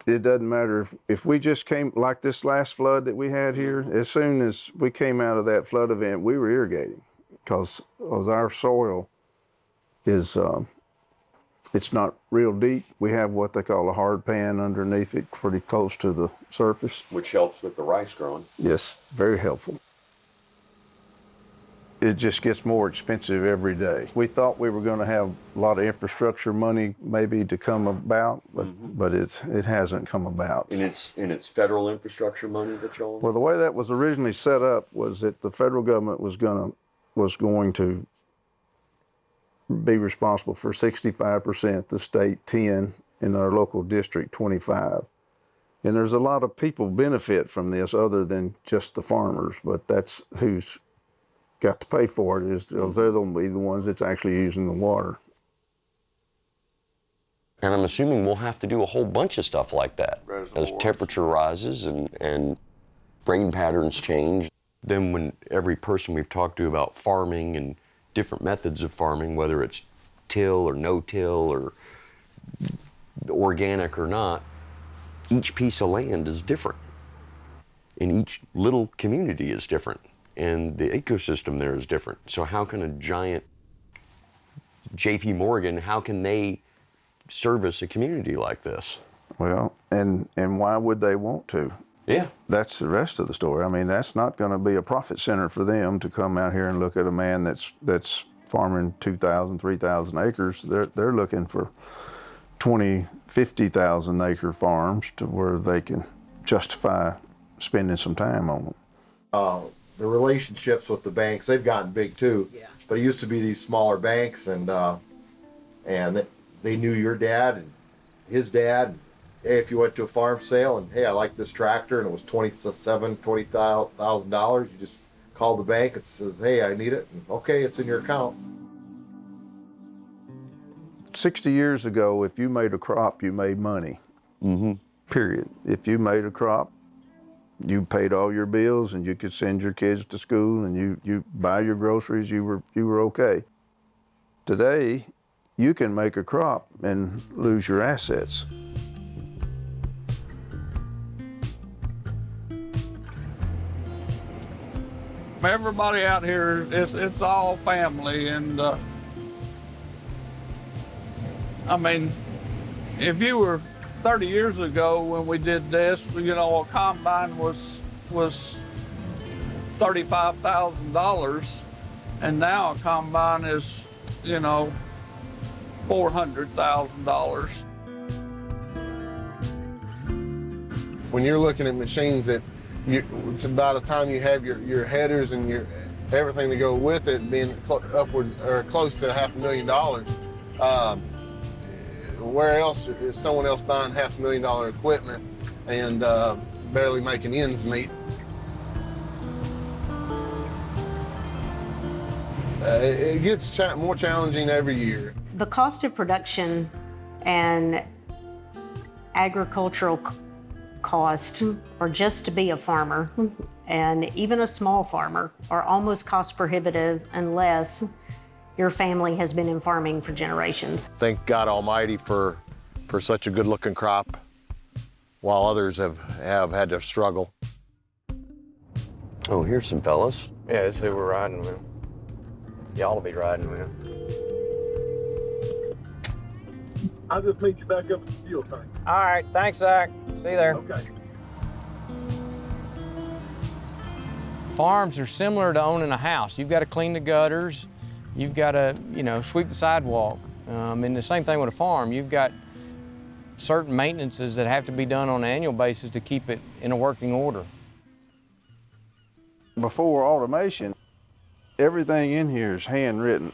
It doesn't matter if we just came, like this last flood that we had here, as soon as we came out of that flood event, we were irrigating. Because our soil is, it's not real deep. We have what they call a hard pan underneath it, pretty close to the surface. Which helps with the rice growing. Yes, very helpful. It just gets more expensive every day. We thought we were going to have a lot of infrastructure money maybe to come about, but it hasn't come about. And it's federal infrastructure money that y'all? Well, the way that was originally set up was that the federal government was going to be responsible for 65%, the state 10%, and our local district 25%. And there's a lot of people benefit from this other than just the farmers, but that's who's got to pay for it, is they're going to be the ones that's actually using the water. And I'm assuming we'll have to do a whole bunch of stuff like that as temperature rises and rain patterns change. Then when every person we've talked to about farming and different methods of farming, whether it's till or no-till or organic or not, each piece of land is different. And each little community is different. And the ecosystem there is different. So how can a giant JP Morgan, how can they service a community like this? Well, and why would they want to? Yeah. That's the rest of the story. I mean, that's not going to be a profit center for them to come out here and look at a man that's farming 2,000, 3,000 acres. They're looking for 20, 50,000 acre farms to where they can justify spending some time on them. The relationships with the banks, they've gotten big too. Yeah. But it used to be these smaller banks, and they knew your dad and his dad. Hey, if you went to a farm sale and, hey, I like this tractor, and it was $20,000, you just call the bank and says, hey, I need it. And, okay, it's in your account. 60 years ago, if you made a crop, you made money. Period. If you made a crop, you paid all your bills and you could send your kids to school and you buy your groceries, you were okay. Today, you can make a crop and lose your assets. Everybody out here, it's all family, and I mean, if you were 30 years ago when we did this, you know, a combine was $35,000, and now a combine is, you know, $400,000. When you're looking at machines that it's by the time you have your headers and your everything to go with it being upward or close to $500,000, where else is someone else buying $500,000 equipment and barely making ends meet? It gets more challenging every year. The cost of production and agricultural cost, or just to be a farmer, and even a small farmer, are almost cost prohibitive unless your family has been in farming for generations. Thank God Almighty for such a good-looking crop, while others have had to struggle. Oh, here's some fellas. Yeah, this is who we're riding with. Y'all will be riding with. I'll just meet you back up at the fuel tank. All right, thanks, Zach. See you there. Okay. Farms are similar to owning a house. You've got to clean the gutters. You've got to, sweep the sidewalk. And the same thing with a farm. You've got certain maintenances that have to be done on an annual basis to keep it in a working order. Before automation, everything in here is handwritten.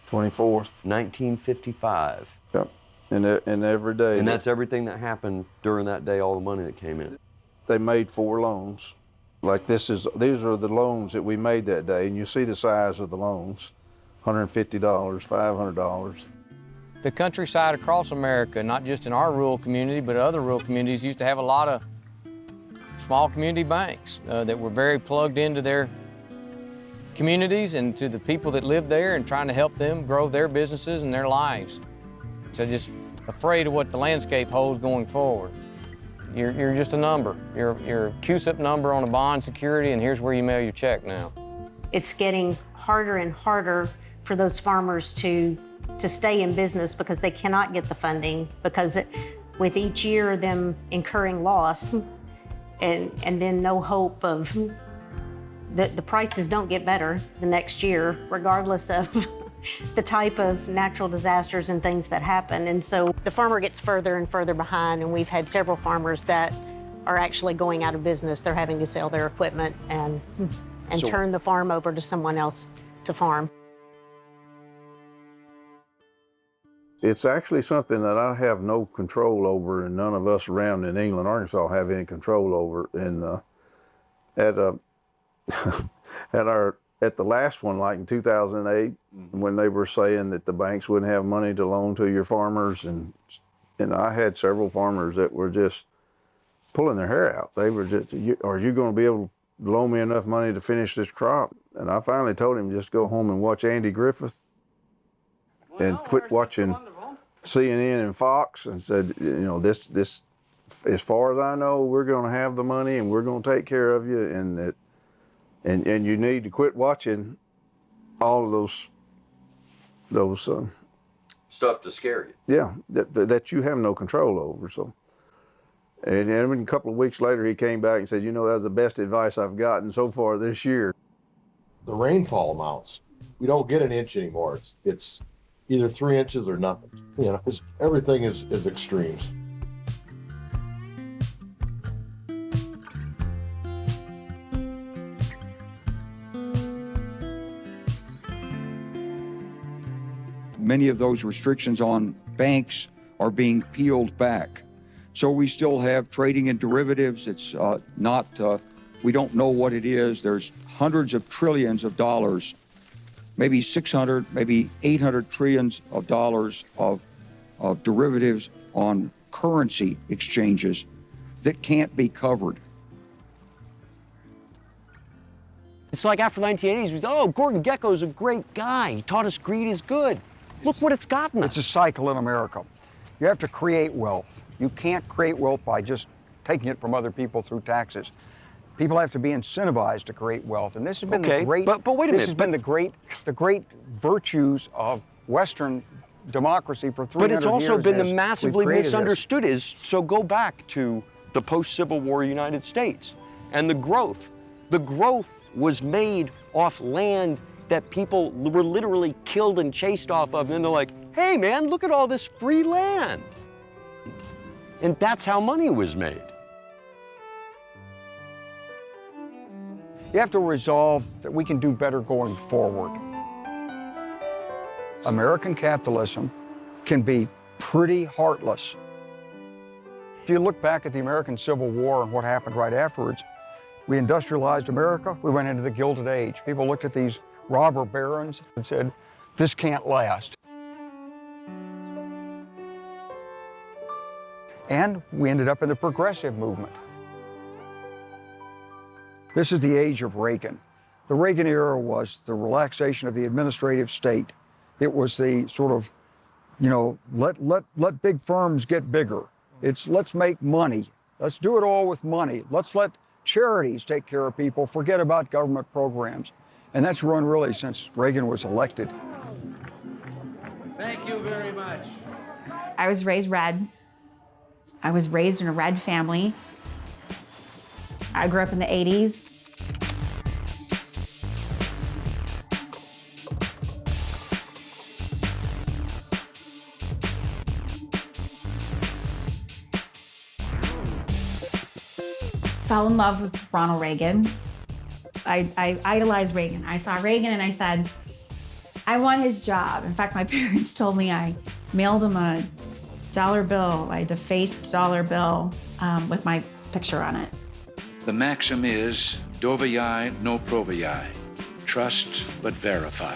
24th. 1955. Yep, and every day. And that's everything that happened during that day, all the money that came in. They made 4 loans. Like these are the loans that we made that day, and you see the size of the loans, $150, $500. The countryside across America, not just in our rural community, but other rural communities, used to have a lot of small community banks that were very plugged into their communities and to the people that lived there and trying to help them grow their businesses and their lives. So just afraid of what the landscape holds going forward. You're just a number. You're a CUSIP number on a bond security, and here's where you mail your check now. It's getting harder and harder for those farmers to stay in business because they cannot get the funding, because with each year them incurring loss and then no hope of the prices don't get better the next year, regardless of the type of natural disasters and things that happen. And so the farmer gets further and further behind, and we've had several farmers that are actually going out of business. They're having to sell their equipment and turn the farm over to someone else to farm. It's actually something that I have no control over, and none of us around in England, Arkansas have any control over. And at the last one, like in 2008, when they were saying that the banks wouldn't have money to loan to your farmers, and I had several farmers that were just pulling their hair out. They were just, are you going to be able to loan me enough money to finish this crop? And I finally told him, just go home and watch Andy Griffith and quit watching CNN and Fox, and said, this, as far as I know, we're going to have the money and we're going to take care of you, and you need to quit watching all of those stuff to scare you. Yeah, that you have no control over. So, and then a couple of weeks later, he came back and said, that was the best advice I've gotten so far this year. The rainfall amounts, we don't get an inch anymore. It's either 3 inches or nothing. Everything is extremes. Many of those restrictions on banks are being peeled back. So we still have trading in derivatives. It's we don't know what it is. There's hundreds of trillions of dollars maybe 600, maybe 800 trillions of dollars of derivatives on currency exchanges that can't be covered. It's like after the 1980s, we said, oh, Gordon Gekko's a great guy. He taught us greed is good. Look what it's gotten us. It's a cycle in America. You have to create wealth. You can't create wealth by just taking it from other people through taxes. People have to be incentivized to create wealth, and this has been the great. But wait a minute. This has been the great virtues of Western democracy for 300 years. But it's also been the as massively we've created misunderstood is, so go back to the post-Civil War United States and the growth. The growth was made off land that people were literally killed and chased off of, and then they're like, hey man, look at all this free land. And that's how money was made. You have to resolve that we can do better going forward. American capitalism can be pretty heartless. If you look back at the American Civil War and what happened right afterwards, we industrialized America, we went into the Gilded Age. People looked at these robber barons and said, this can't last. And we ended up in the progressive movement. This is the age of Reagan. The Reagan era was the relaxation of the administrative state. It was the sort of, you know, let big firms get bigger. It's let's make money. Let's do it all with money. Let's let charities take care of people, forget about government programs. And that's run really since Reagan was elected. Thank you very much. I was raised red. I was raised in a red family. I grew up in the 80s. Fell in love with Ronald Reagan. I idolized Reagan. I saw Reagan and I said, I want his job. In fact, my parents told me I mailed him a dollar bill, a defaced dollar bill with my picture on it. The maxim is, doviai no proviai. Trust but verify.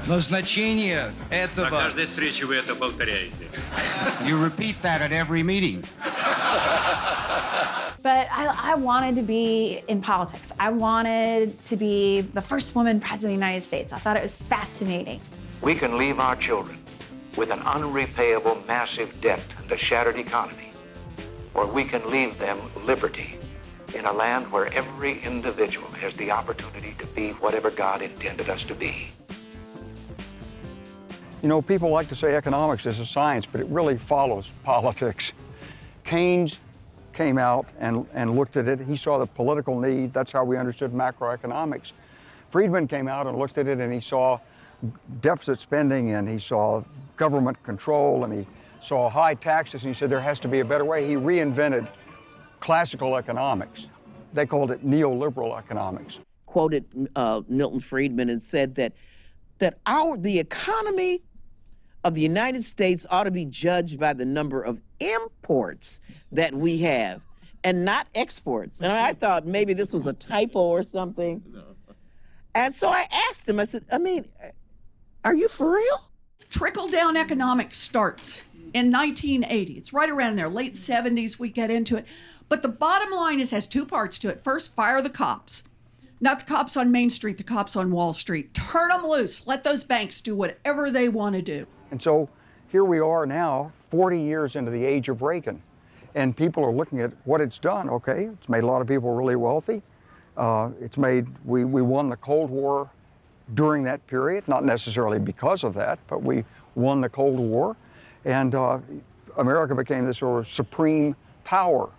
Но значение этого... На каждой встрече вы это повторяете. You repeat that at every meeting. But I wanted to be in politics. I wanted to be the first woman president of the United States. I thought it was fascinating. We can leave our children with an unrepayable massive debt and a shattered economy, or we can leave them liberty in a land where every individual has the opportunity to be whatever God intended us to be. You know, people like to say economics is a science, but it really follows politics. Keynes came out and looked at it. He saw the political need. That's how we understood macroeconomics. Friedman came out and looked at it, and he saw deficit spending, and he saw government control, and he saw high taxes, and he said there has to be a better way. He reinvented classical economics. They called it neoliberal economics. Quoted Milton Friedman and said that the economy of the United States ought to be judged by the number of imports that we have and not exports. And I thought maybe this was a typo or something. No. And so I asked him, I said, are you for real? Trickle-down economics starts in 1980. It's right around there, late 70s, we get into it. But the bottom line has two parts to it. First, fire the cops. Not the cops on Main Street, the cops on Wall Street. Turn them loose. Let those banks do whatever they want to do. And so here we are now, 40 years into the age of Reagan. And people are looking at what it's done. Okay, it's made a lot of people really wealthy. We won the Cold War during that period, not necessarily because of that, but we won the Cold War. And America became this sort of supreme power.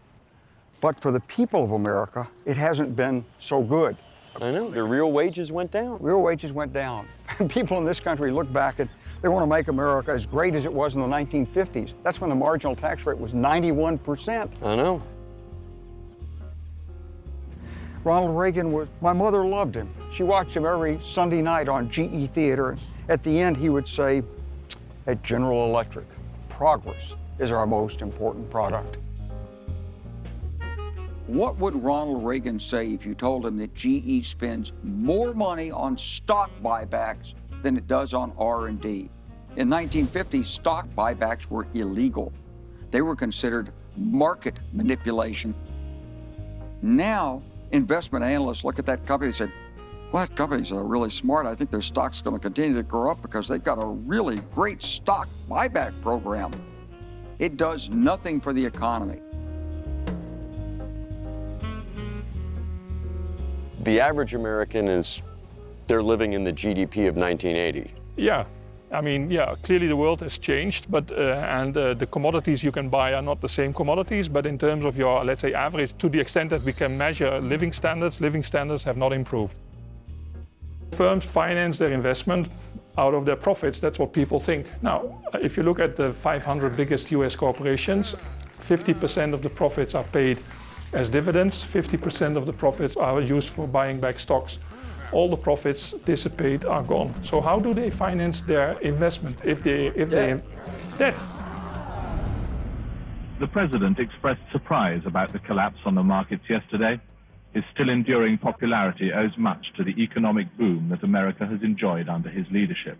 But for the people of America, it hasn't been so good. I know, the real wages went down. Real wages went down. People in this country look back at, they want to make America as great as it was in the 1950s. That's when the marginal tax rate was 91%. I know. Ronald Reagan my mother loved him. She watched him every Sunday night on GE Theater. At the end, he would say, at General Electric, progress is our most important product. What would Ronald Reagan say if you told him that GE spends more money on stock buybacks than it does on R&D? In 1950, stock buybacks were illegal. They were considered market manipulation. Now, investment analysts look at that company and say, well, that company's really smart. I think their stock's going to continue to grow up because they've got a really great stock buyback program. It does nothing for the economy. The average American they're living in the GDP of 1980. Yeah. I mean, yeah, clearly the world has changed, but the commodities you can buy are not the same commodities, but in terms of your, let's say, average, to the extent that we can measure living standards have not improved. Firms finance their investment out of their profits. That's what people think. Now, if you look at the 500 biggest US corporations, 50% of the profits are paid as dividends, 50% of the profits are used for buying back stocks. All the profits dissipate, are gone. So how do they finance their investment if they debt? The president expressed surprise about the collapse on the markets yesterday. His still enduring popularity owes much to the economic boom that America has enjoyed under his leadership.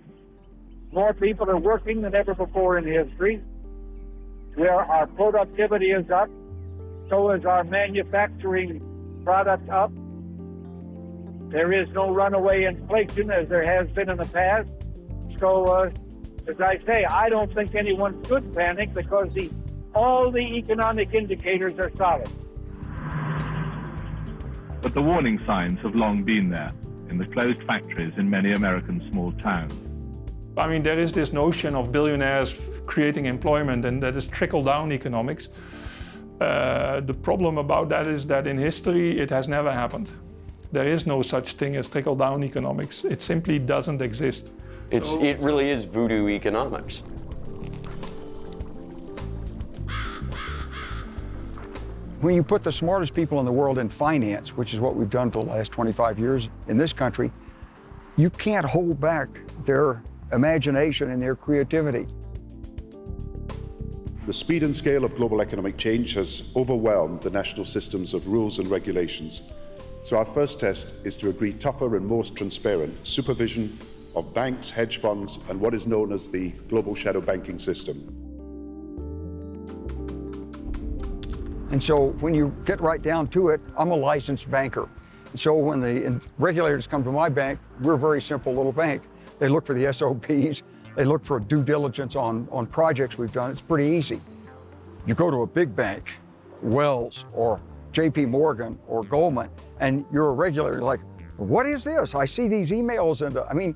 More people are working than ever before in history. Where our productivity is up, so is our manufacturing product up. There is no runaway inflation as there has been in the past. So, as I say, I don't think anyone should panic because all the economic indicators are solid. But the warning signs have long been there in the closed factories in many American small towns. I mean, there is this notion of billionaires creating employment, and that is trickle-down economics. The problem about that is that in history, it has never happened. There is no such thing as trickle-down economics. It simply doesn't exist. It really is voodoo economics. When you put the smartest people in the world in finance, which is what we've done for the last 25 years in this country, you can't hold back their imagination and their creativity. The speed and scale of global economic change has overwhelmed the national systems of rules and regulations. So our first test is to agree tougher and more transparent supervision of banks, hedge funds, and what is known as the global shadow banking system. And so when you get right down to it, I'm a licensed banker. So when the regulators come to my bank, we're a very simple little bank. They look for the SOPs, they look for due diligence on projects we've done. It's pretty easy. You go to a big bank, Wells or JP Morgan or Goldman, and you're a regulator, like, what is this? I see these emails, and I mean,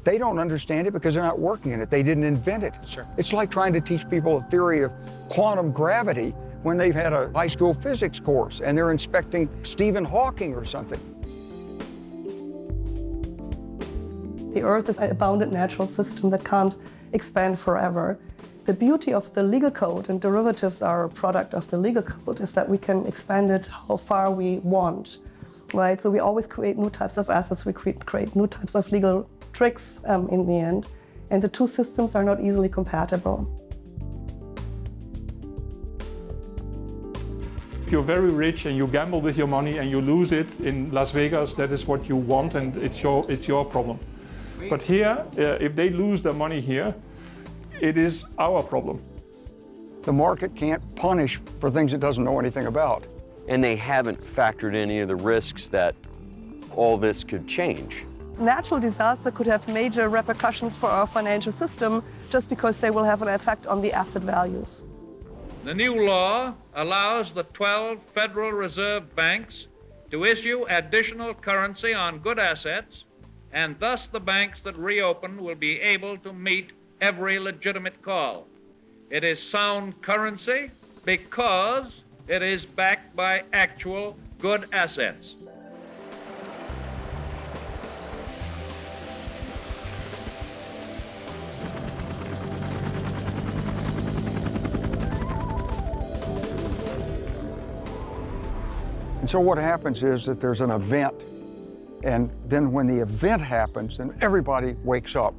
they don't understand it because they're not working in it. They didn't invent it. Sure. It's like trying to teach people a theory of quantum gravity when they've had a high school physics course and they're inspecting Stephen Hawking or something. The Earth is an abundant natural system that can't expand forever. The beauty of the legal code, and derivatives are a product of the legal code, is that we can expand it how far we want, right? So we always create new types of assets, we create new types of legal tricks in the end, and the two systems are not easily compatible. If you're very rich and you gamble with your money and you lose it in Las Vegas, that is what you want, and it's your problem. But here, if they lose their money here, it is our problem. The market can't punish for things it doesn't know anything about. And they haven't factored any of the risks that all this could change. Natural disaster could have major repercussions for our financial system just because they will have an effect on the asset values. The new law allows the 12 Federal Reserve banks to issue additional currency on good assets, and thus the banks that reopen will be able to meet every legitimate call. It is sound currency because it is backed by actual good assets. And so what happens is that there's an event, and then when the event happens, then everybody wakes up,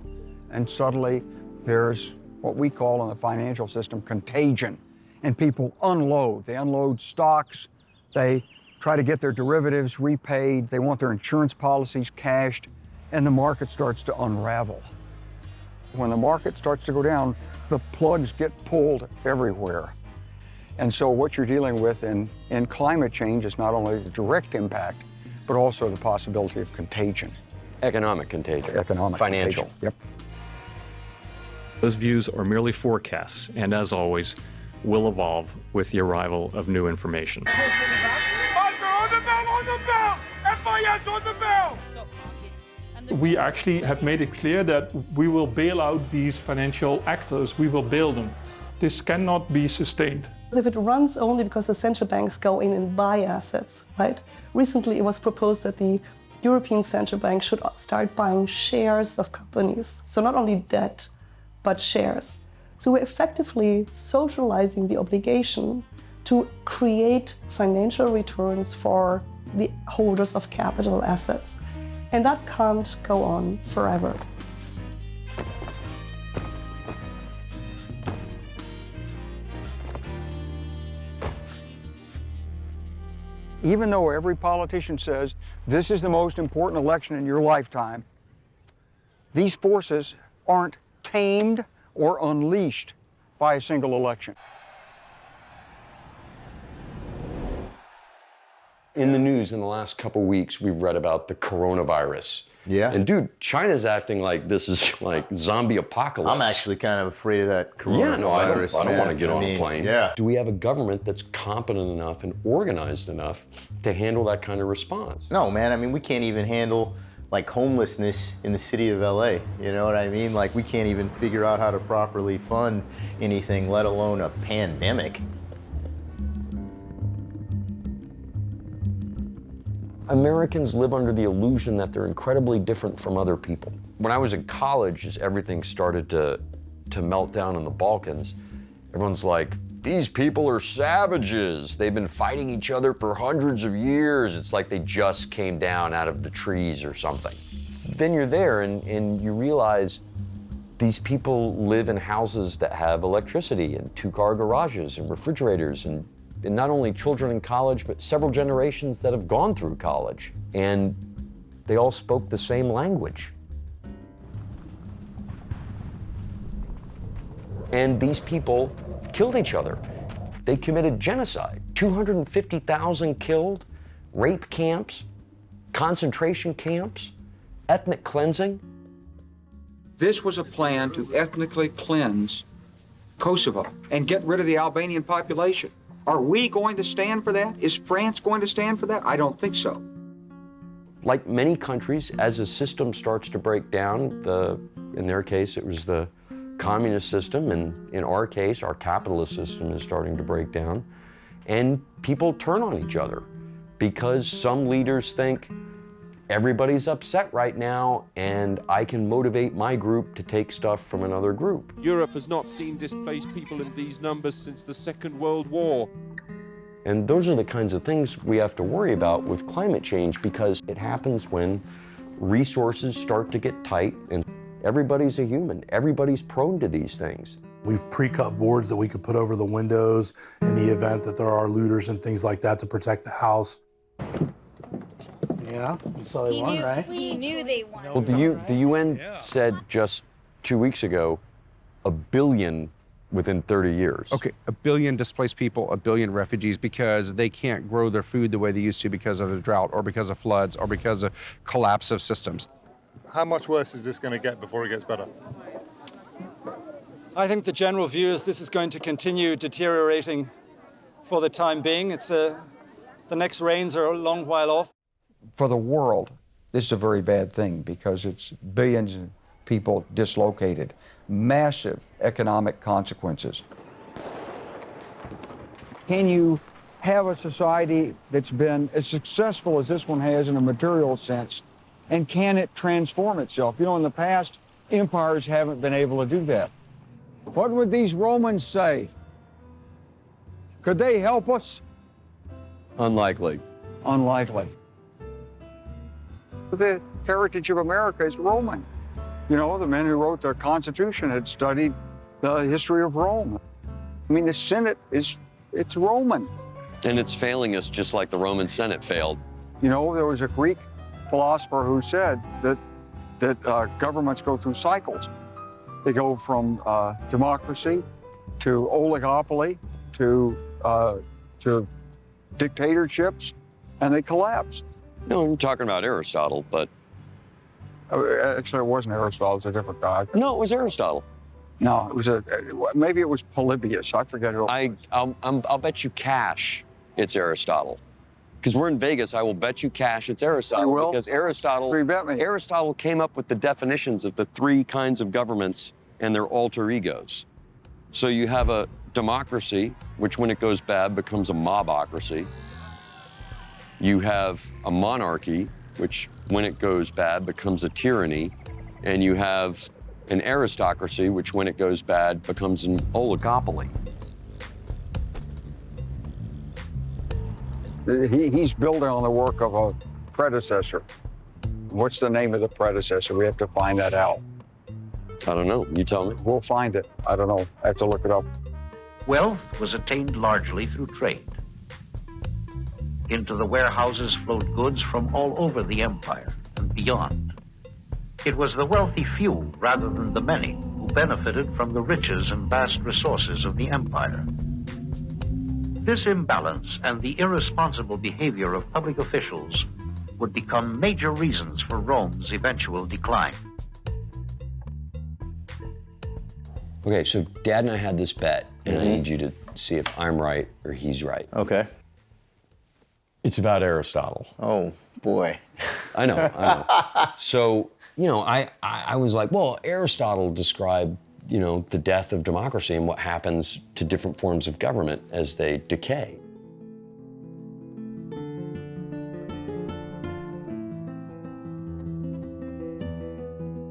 and suddenly there's what we call in the financial system contagion, and people unload. They unload stocks, They try to get their derivatives repaid. They want their insurance policies cashed, and the market starts to unravel. When the market starts to go down, the plugs get pulled everywhere. And so what you're dealing with in climate change is not only the direct impact, but also the possibility of contagion. Economic contagion. Economic Financial. contagion. Yep. Those views are merely forecasts, and as always, will evolve with the arrival of new information. We actually have made it clear that we will bail out these financial actors. We will bail them. This cannot be sustained. If it runs only because the central banks go in and buy assets, right? Recently, it was proposed that the European Central Bank should start buying shares of companies. So not only debt, but shares. So we're effectively socializing the obligation to create financial returns for the holders of capital assets. And that can't go on forever. Even though every politician says this is the most important election in your lifetime, these forces aren't tamed or unleashed by a single election. In the news in the last couple weeks, we've read about the coronavirus. Yeah. And dude, China's acting like this is like zombie apocalypse. I'm actually kind of afraid of that coronavirus. Yeah, no, I don't want to get on a plane. Yeah. Do we have a government that's competent enough and organized enough to handle that kind of response? No, man. I mean, we can't even handle like homelessness in the city of LA. You know what I mean? Like we can't even figure out how to properly fund anything, let alone a pandemic. Americans live under the illusion that they're incredibly different from other people. When I was in college, as everything started to melt down in the Balkans, everyone's like, these people are savages. They've been fighting each other for hundreds of years. It's like they just came down out of the trees or something. Then you're there and you realize these people live in houses that have electricity and two-car garages and refrigerators and not only children in college, but several generations that have gone through college. And they all spoke the same language. And these people killed each other. They committed genocide. 250,000 killed, rape camps, concentration camps, ethnic cleansing. This was a plan to ethnically cleanse Kosovo and get rid of the Albanian population. Are we going to stand for that? Is France going to stand for that? I don't think so. Like many countries, as a system starts to break down, in their case, it was the communist system, and in our case, our capitalist system is starting to break down, and people turn on each other because some leaders think everybody's upset right now and I can motivate my group to take stuff from another group. Europe has not seen displaced people in these numbers since the Second World War. And those are the kinds of things we have to worry about with climate change, because it happens when resources start to get tight, and everybody's a human. Everybody's prone to these things. We've pre-cut boards that we could put over the windows in the event that there are looters and things like that to protect the house. Yeah, you saw they won, right? He knew they won. Well, the UN said just 2 weeks ago, 1 billion within 30 years. Okay, 1 billion displaced people, 1 billion refugees, because they can't grow their food the way they used to because of the drought or because of floods or because of collapse of systems. How much worse is this going to get before it gets better? I think the general view is this is going to continue deteriorating for the time being. The next rains are a long while off. For the world, this is a very bad thing because it's billions of people dislocated, massive economic consequences. Can you have a society that's been as successful as this one has in a material sense, and can it transform itself? You know, in the past, empires haven't been able to do that. What would these Romans say? Could they help us? Unlikely. Unlikely. The heritage of America is Roman. You know, the men who wrote the Constitution had studied the history of Rome. I mean, the Senate it's Roman. And it's failing us just like the Roman Senate failed. You know, there was a Greek philosopher who said that governments go through cycles. They go from democracy to oligopoly to dictatorships, and they collapse. No, I'm talking about Aristotle, but... Actually, it wasn't Aristotle, it was a different guy. No, it was Aristotle. No, it was maybe it was Polybius, I forget who it was. I'll bet you cash it's Aristotle. Because we're in Vegas, I will bet you cash it's Aristotle. You will? Because Aristotle came up with the definitions of the 3 kinds of governments and their alter egos. So you have a democracy, which when it goes bad becomes a mobocracy. You have a monarchy, which when it goes bad becomes a tyranny. And you have an aristocracy, which when it goes bad becomes an oligopoly. He's building on the work of a predecessor. What's the name of the predecessor? We have to find that out. I don't know. You tell me. We'll find it. I don't know. I have to look it up. Wealth was attained largely through trade. Into the warehouses flowed goods from all over the empire and beyond. It was the wealthy few, rather than the many, who benefited from the riches and vast resources of the empire. This imbalance and the irresponsible behavior of public officials would become major reasons for Rome's eventual decline. Okay, so Dad and I had this bet, and I need you to see if I'm right or he's right. Okay. It's about Aristotle. Oh, boy. I know. So, you know, I was like, well, Aristotle described, you know, the death of democracy and what happens to different forms of government as they decay.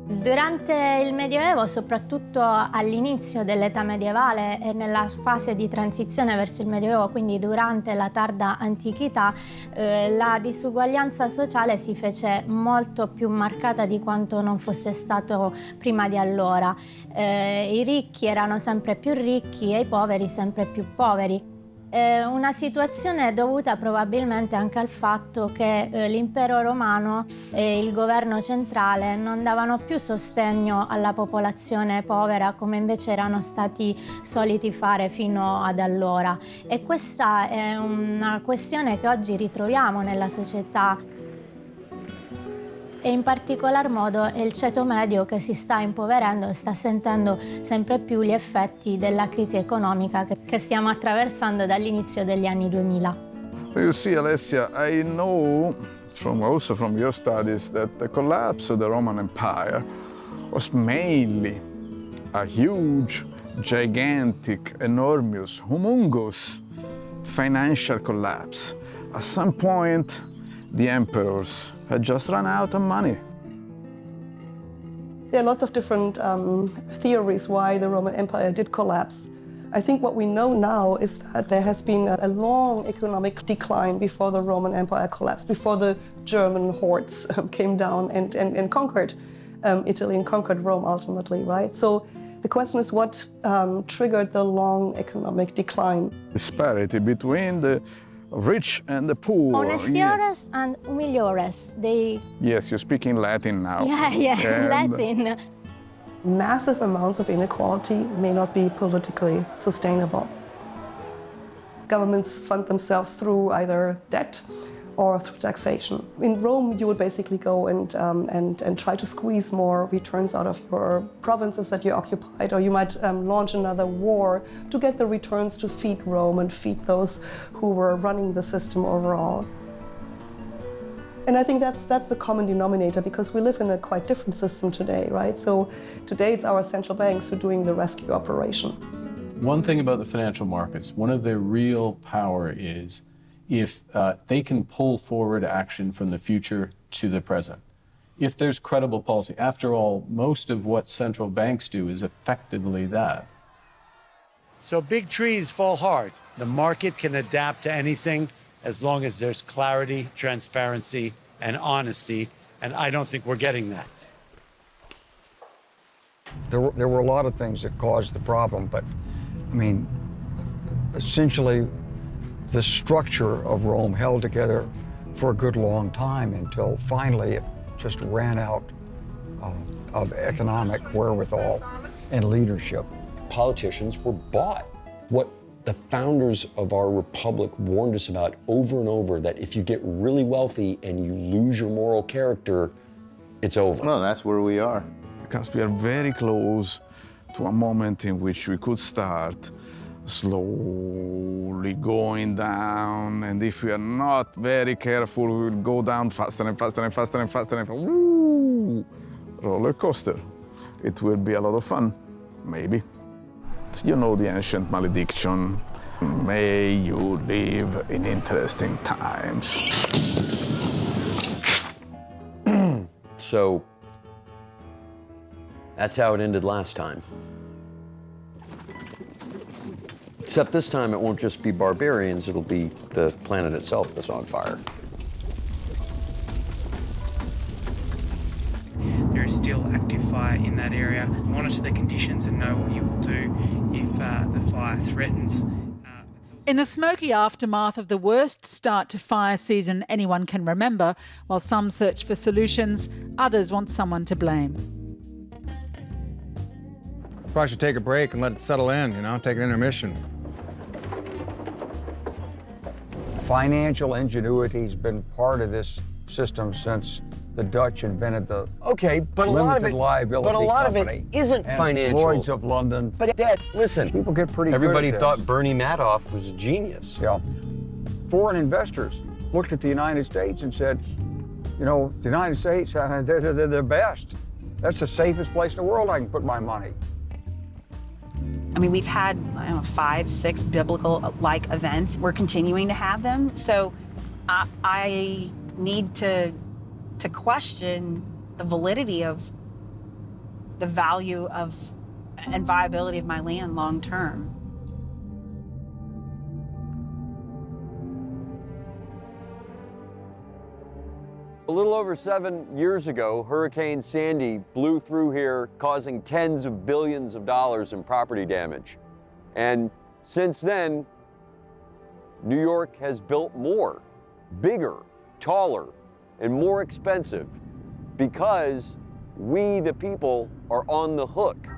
Durante il Medioevo, soprattutto all'inizio dell'età medievale e nella fase di transizione verso il Medioevo, quindi durante la tarda antichità, la disuguaglianza sociale si fece molto più marcata di quanto non fosse stato prima di allora. I ricchi erano sempre più ricchi e i poveri sempre più poveri. Una situazione dovuta probabilmente anche al fatto che l'impero romano e il governo centrale non davano più sostegno alla popolazione povera come invece erano stati soliti fare fino ad allora. E questa è una questione che oggi ritroviamo nella società. E in particolar modo è il ceto medio che si sta impoverendo e sta sentendo sempre più gli effetti della crisi economica che stiamo attraversando dall'inizio degli anni 2000. You see, Alessia, I know also from your studies that the collapse of the Roman Empire was mainly a huge, gigantic, enormous, humongous financial collapse. At some point, the emperors had just run out of money. There are lots of different theories why the Roman Empire did collapse. I think what we know now is that there has been a long economic decline before the Roman Empire collapsed, before the German hordes came down and conquered Italy and conquered Rome ultimately, right? So the question is what triggered the long economic decline? Disparity between the rich and the poor. Honestiores and humiliores, they... Yes, you're speaking Latin now. Yeah, Latin. Massive amounts of inequality may not be politically sustainable. Governments fund themselves through either debt or through taxation. In Rome, you would basically go and try to squeeze more returns out of your provinces that you occupied, or you might launch another war to get the returns to feed Rome and feed those who were running the system overall. And I think that's the common denominator, because we live in a quite different system today, right? So today it's our central banks who are doing the rescue operation. One thing about the financial markets, one of their real power is if they can pull forward action from the future to the present. If there's credible policy. After all, most of what central banks do is effectively that. So big trees fall hard. The market can adapt to anything as long as there's clarity, transparency, and honesty, and I don't think we're getting that. There were a lot of things that caused the problem, but I mean, essentially, the structure of Rome held together for a good long time until finally it just ran out of economic wherewithal and leadership. Politicians were bought. What the founders of our republic warned us about over and over, that if you get really wealthy and you lose your moral character, it's over. Well, that's where we are. Because we are very close to a moment in which we could start slowly going down, and if we are not very careful, we will go down faster and faster and faster and faster and faster. Woo! Roller coaster. It will be a lot of fun, maybe. You know the ancient malediction, may you live in interesting times. So, that's how it ended last time. Except this time it won't just be barbarians, it'll be the planet itself that's on fire. There is still active fire in that area. Monitor the conditions and know what you will do if the fire threatens. In the smoky aftermath of the worst start to fire season anyone can remember, while some search for solutions, others want someone to blame. Probably should take a break and let it settle in, take an intermission. Financial ingenuity has been part of this system since the Dutch invented the but limited liability but a lot company. of it isn't and financial. Lloyd's of London. But Dad, listen. People get pretty Everybody good at thought this. Bernie Madoff was a genius. Yeah. Foreign investors looked at the United States and said, the United States, they're the best. That's the safest place in the world I can put my money. I mean, we've had 5, 6 biblical-like events. We're continuing to have them. So I need to question the validity of the value of and viability of my land long term. A little over 7 years ago, Hurricane Sandy blew through here, causing tens of billions of dollars in property damage. And since then, New York has built more, bigger, taller, and more expensive because we, the people, are on the hook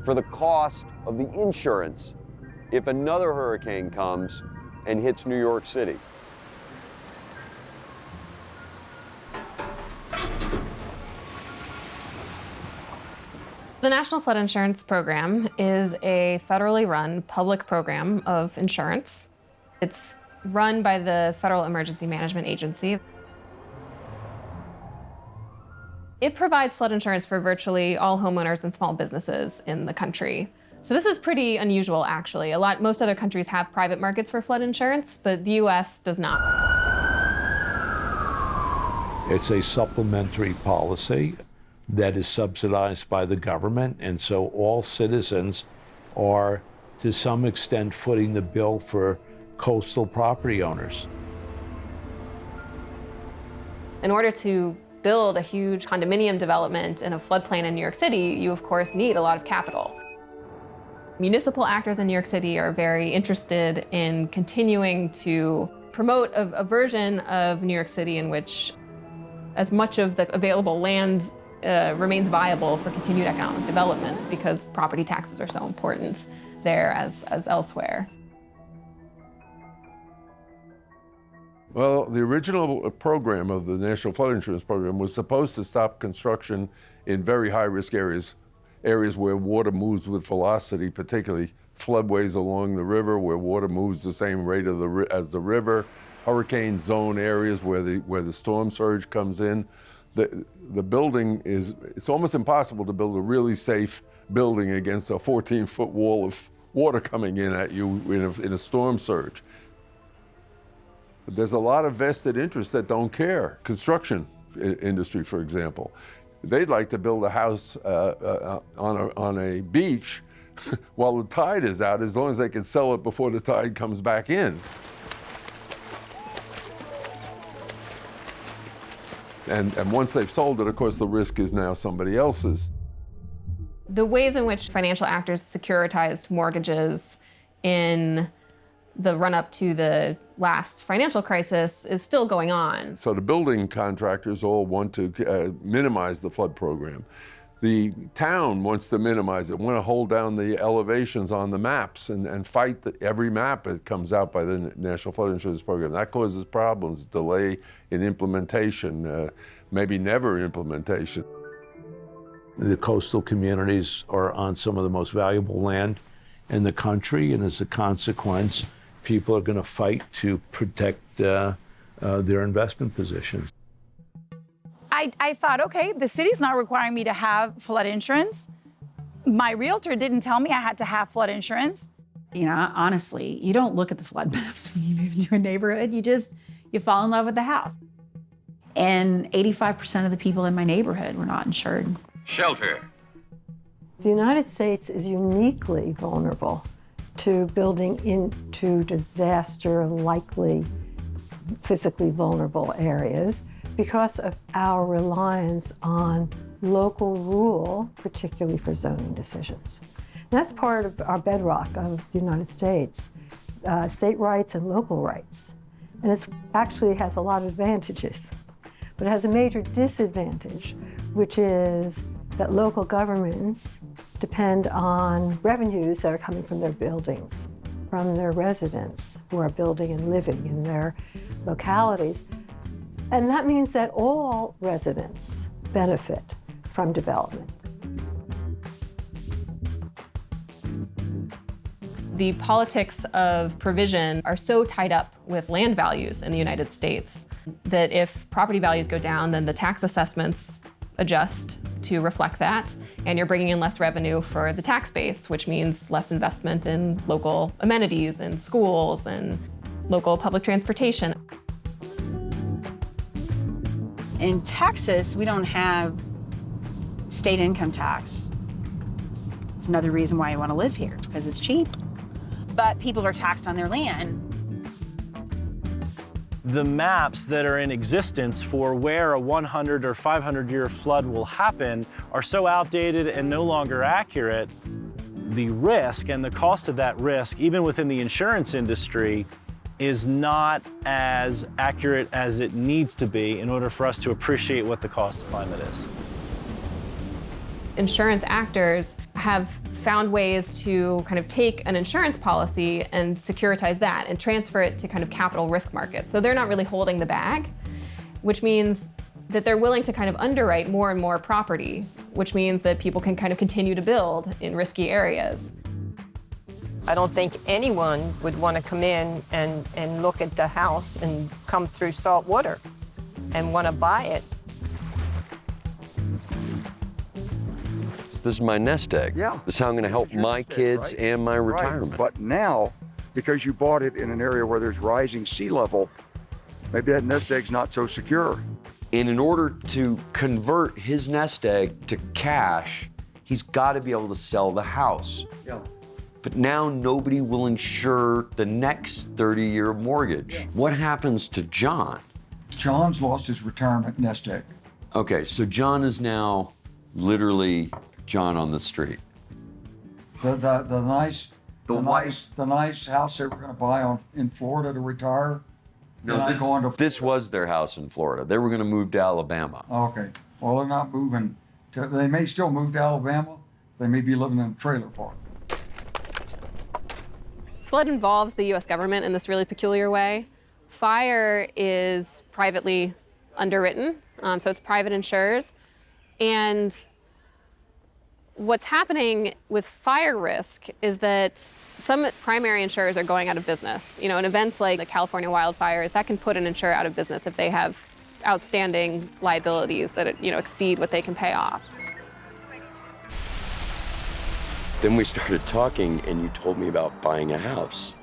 for the cost of the insurance if another hurricane comes and hits New York City. The National Flood Insurance Program is a federally run public program of insurance. It's run by the Federal Emergency Management Agency. It provides flood insurance for virtually all homeowners and small businesses in the country. So this is pretty unusual, actually. Most other countries have private markets for flood insurance, but the US does not. It's a supplementary policy that is subsidized by the government, and so all citizens are, to some extent, footing the bill for coastal property owners. In order to build a huge condominium development in a floodplain in New York City, you of course need a lot of capital. Municipal actors in New York City are very interested in continuing to promote a version of New York City in which as much of the available land remains viable for continued economic development, because property taxes are so important there as elsewhere. Well, the original program of the National Flood Insurance Program was supposed to stop construction in very high-risk areas where water moves with velocity, particularly floodways along the river where water moves the same rate as the river, hurricane zone areas where the storm surge comes in. The building it's almost impossible to build a really safe building against a 14-foot wall of water coming in at you in a storm surge. There's a lot of vested interests that don't care. Construction industry, for example. They'd like to build a house on a beach while the tide is out, as long as they can sell it before the tide comes back in. And once they've sold it, of course, the risk is now somebody else's. The ways in which financial actors securitized mortgages in the run-up to the last financial crisis is still going on. So the building contractors all want to minimize the flood program. The town wants to minimize it, want to hold down the elevations on the maps and fight every map that comes out by the National Flood Insurance Program. That causes problems, delay in implementation, maybe never implementation. The coastal communities are on some of the most valuable land in the country, and as a consequence, people are going to fight to protect their investment positions. I thought, okay, the city's not requiring me to have flood insurance. My realtor didn't tell me I had to have flood insurance. You know, honestly, you don't look at the flood maps when you move into a neighborhood. You fall in love with the house. And 85% of the people in my neighborhood were not insured. Shelter. The United States is uniquely vulnerable to building into disaster-likely, physically vulnerable areas because of our reliance on local rule, particularly for zoning decisions. And that's part of our bedrock of the United States, state rights and local rights. And it actually has a lot of advantages, but it has a major disadvantage, which is that local governments depend on revenues that are coming from their buildings, from their residents who are building and living in their localities. And that means that all residents benefit from development. The politics of provision are so tied up with land values in the United States that if property values go down, then the tax assessments adjust to reflect that, and you're bringing in less revenue for the tax base, which means less investment in local amenities and schools and local public transportation. In Texas, we don't have state income tax. It's another reason why you want to live here, because it's cheap. But people are taxed on their land. The maps that are in existence for where a 100 or 500-year flood will happen are so outdated and no longer accurate. The risk and the cost of that risk, even within the insurance industry, is not as accurate as it needs to be in order for us to appreciate what the cost of climate is. Insurance actors have found ways to kind of take an insurance policy and securitize that and transfer it to kind of capital risk markets. So they're not really holding the bag, which means that they're willing to kind of underwrite more and more property, which means that people can kind of continue to build in risky areas. I don't think anyone would want to come in and look at the house and come through salt water and want to buy it. This is my nest egg. Yeah. This is how I'm going to help my kids and my retirement. Right. But now, because you bought it in an area where there's rising sea level, maybe that nest egg's not so secure. And in order to convert his nest egg to cash, he's got to be able to sell the house. Yeah. But now nobody will insure the next 30-year mortgage. Yeah. What happens to John? John's lost his retirement nest egg. Okay, so John is now literally John on the street. The nice house they were going to buy in Florida to retire. No, this was their house in Florida. They were going to move to Alabama. Okay. Well, they're not moving. They may still move to Alabama. They may be living in a trailer park. Flood involves the U.S. government in this really peculiar way. Fire is privately underwritten, so it's private insurers. And what's happening with fire risk is that some primary insurers are going out of business. You know, an event like the California wildfires, that can put an insurer out of business if they have outstanding liabilities that exceed what they can pay off. Then we started talking, and you told me about buying a house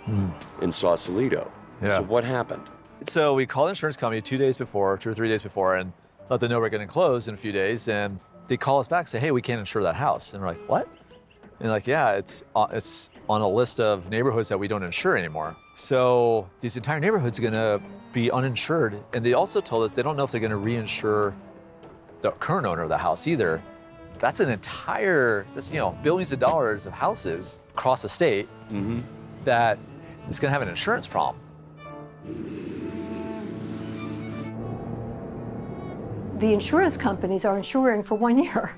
in Sausalito. Yeah. So what happened? So we called the insurance company 2 or 3 days before, and let them know we're going to close in a few days. And they call us back and say, hey, we can't insure that house. And we're like, what? And they're like, yeah, it's on a list of neighborhoods that we don't insure anymore. So these entire neighborhoods are going to be uninsured. And they also told us they don't know if they're going to reinsure the current owner of the house either. That's billions of dollars of houses across the state that it's going to have an insurance problem. The insurance companies are insuring for 1 year.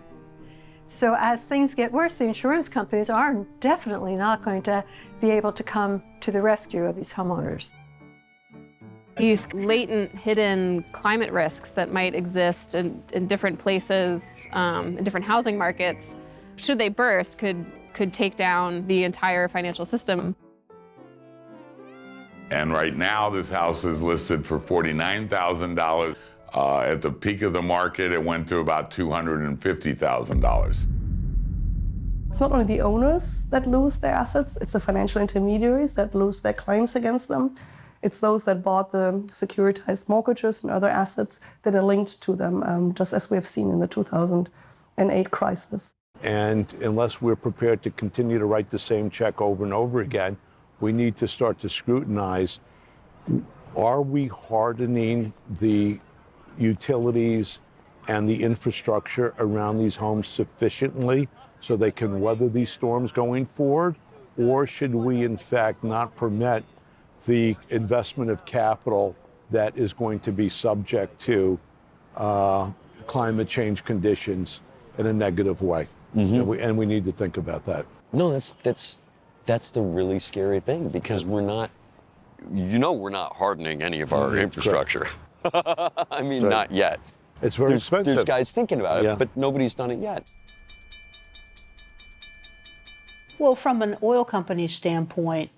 So as things get worse, the insurance companies are definitely not going to be able to come to the rescue of these homeowners. These latent, hidden climate risks that might exist in different places, in different housing markets, should they burst, could take down the entire financial system. And right now, this house is listed for $49,000. At the peak of the market, it went to about $250,000. It's not only the owners that lose their assets, it's the financial intermediaries that lose their claims against them. It's those that bought the securitized mortgages and other assets that are linked to them, just as we have seen in the 2008 crisis. And unless we're prepared to continue to write the same check over and over again, we need to start to scrutinize, are we hardening the utilities and the infrastructure around these homes sufficiently so they can weather these storms going forward? Or should we, in fact, not permit the investment of capital that is going to be subject to climate change conditions in a negative way? And we need to think about that. No, that's the really scary thing, because we're not hardening any of our infrastructure. I mean, not yet. It's very expensive. There's guys thinking about it, but nobody's done it yet. Well, from an oil company standpoint,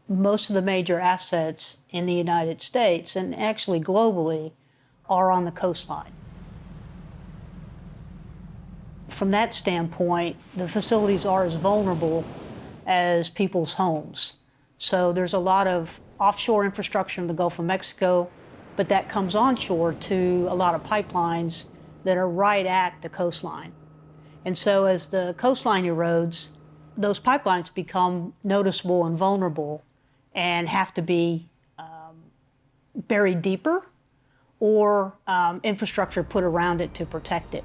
most of the major assets in the United States, and actually globally, are on the coastline. From that standpoint, the facilities are as vulnerable as people's homes. So there's a lot of offshore infrastructure in the Gulf of Mexico, but that comes onshore to a lot of pipelines that are right at the coastline. And so as the coastline erodes, those pipelines become noticeable and vulnerable and have to be buried deeper or infrastructure put around it to protect it.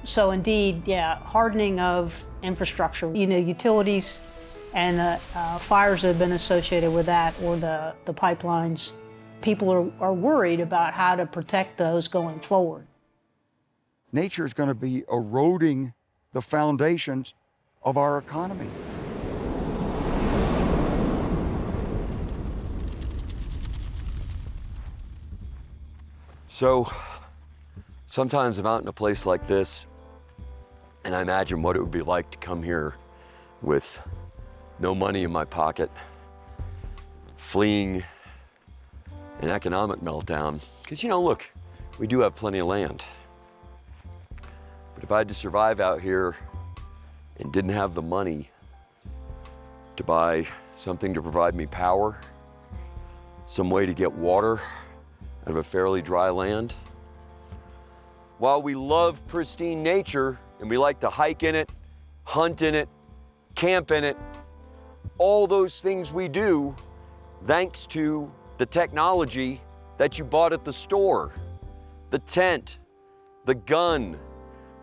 So indeed, hardening of infrastructure, utilities and the fires that have been associated with that, or the pipelines, people are worried about how to protect those going forward. Nature is going to be eroding the foundations of our economy. So sometimes I'm out in a place like this, and I imagine what it would be like to come here with no money in my pocket, fleeing an economic meltdown. Because, look, we do have plenty of land. But if I had to survive out here and didn't have the money to buy something to provide me power, some way to get water out of a fairly dry land, while we love pristine nature and we like to hike in it, hunt in it, camp in it, all those things we do thanks to the technology that you bought at the store, the tent, the gun,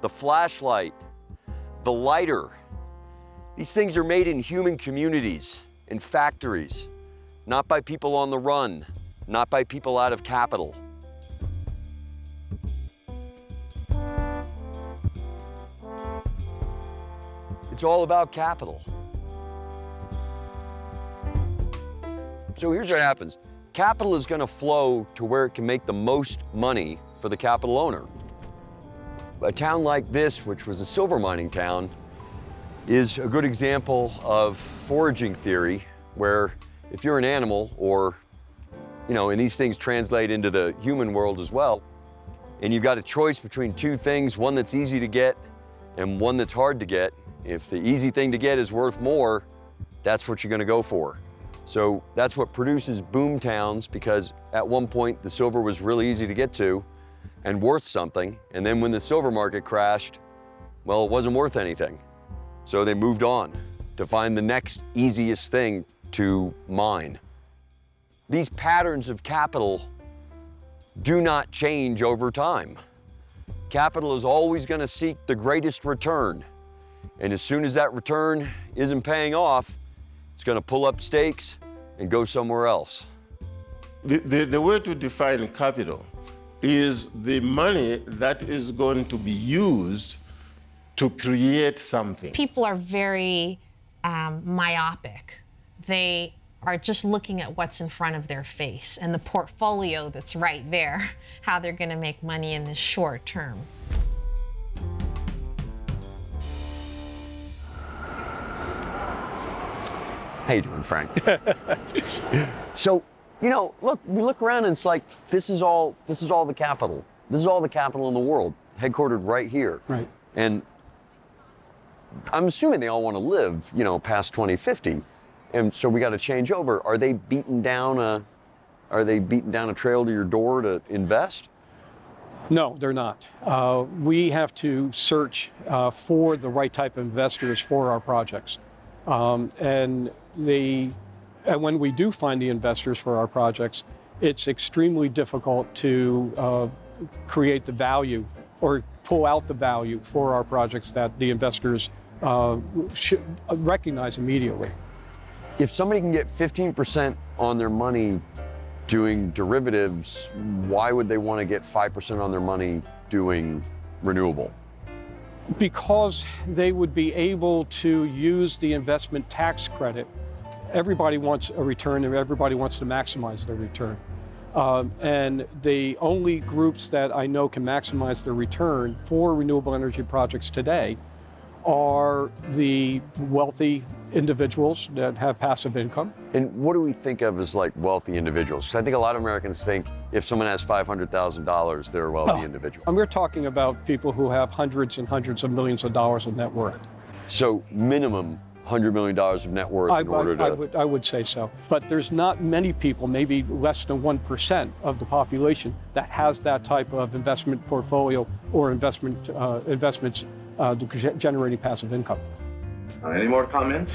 the flashlight, the lighter. These things are made in human communities, in factories, not by people on the run, not by people out of capital. It's all about capital. So here's what happens. Capital is going to flow to where it can make the most money for the capital owner. A town like this, which was a silver mining town, is a good example of foraging theory, where if you're an animal, or, and these things translate into the human world as well, and you've got a choice between two things, one that's easy to get and one that's hard to get. If the easy thing to get is worth more, that's what you're going to go for. So that's what produces boom towns, because at one point the silver was really easy to get to and worth something. And then when the silver market crashed, well, it wasn't worth anything. So they moved on to find the next easiest thing to mine. These patterns of capital do not change over time. Capital is always going to seek the greatest return. And as soon as that return isn't paying off, It's going to pull up stakes and go somewhere else. The way to define capital is the money that is going to be used to create something. People are very myopic. They are just looking at what's in front of their face and the portfolio that's right there, how they're going to make money in this short term. How you doing, Frank? So, you know, look, we look around and it's like, this is all the capital. This is all the capital in the world, headquartered right here. Right. And I'm assuming they all want to live, you know, past 2050. And so we got to change over. Are they beating down a trail to your door to invest? No, they're not. We have to search for the right type of investors for our projects. And when we do find the investors for our projects, it's extremely difficult to create the value or pull out the value for our projects that the investors should recognize immediately. If somebody can get 15% on their money doing derivatives, why would they want to get 5% on their money doing renewable? Because they would be able to use the investment tax credit. Everybody wants a return and everybody wants to maximize their return. And the only groups that I know can maximize their return for renewable energy projects today are the wealthy individuals that have passive income. And what do we think of as like wealthy individuals? Because I think a lot of Americans think if someone has $500,000, they're a wealthy individual. And we're talking about people who have hundreds and hundreds of millions of dollars of net worth. So minimum $100 million of net worth in order to... I would say so. But there's not many people, maybe less than 1% of the population that has that type of investment portfolio or investments generating passive income. Any more comments?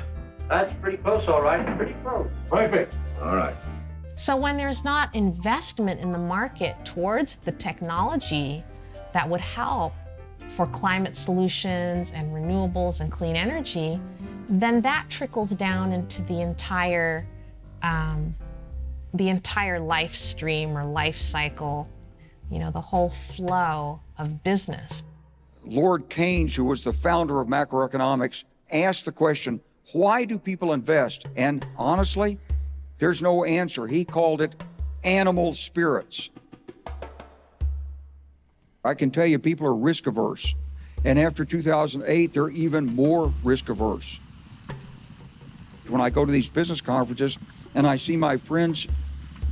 That's pretty close, all right. Pretty close. Perfect. All right. So when there's not investment in the market towards the technology that would help for climate solutions and renewables and clean energy, then that trickles down into the entire life stream or life cycle, you know, the whole flow of business. Lord Keynes, who was the founder of macroeconomics, asked the question, why do people invest? And honestly, there's no answer. He called it animal spirits. I can tell you people are risk averse. And after 2008, they're even more risk averse. When I go to these business conferences and I see my friends,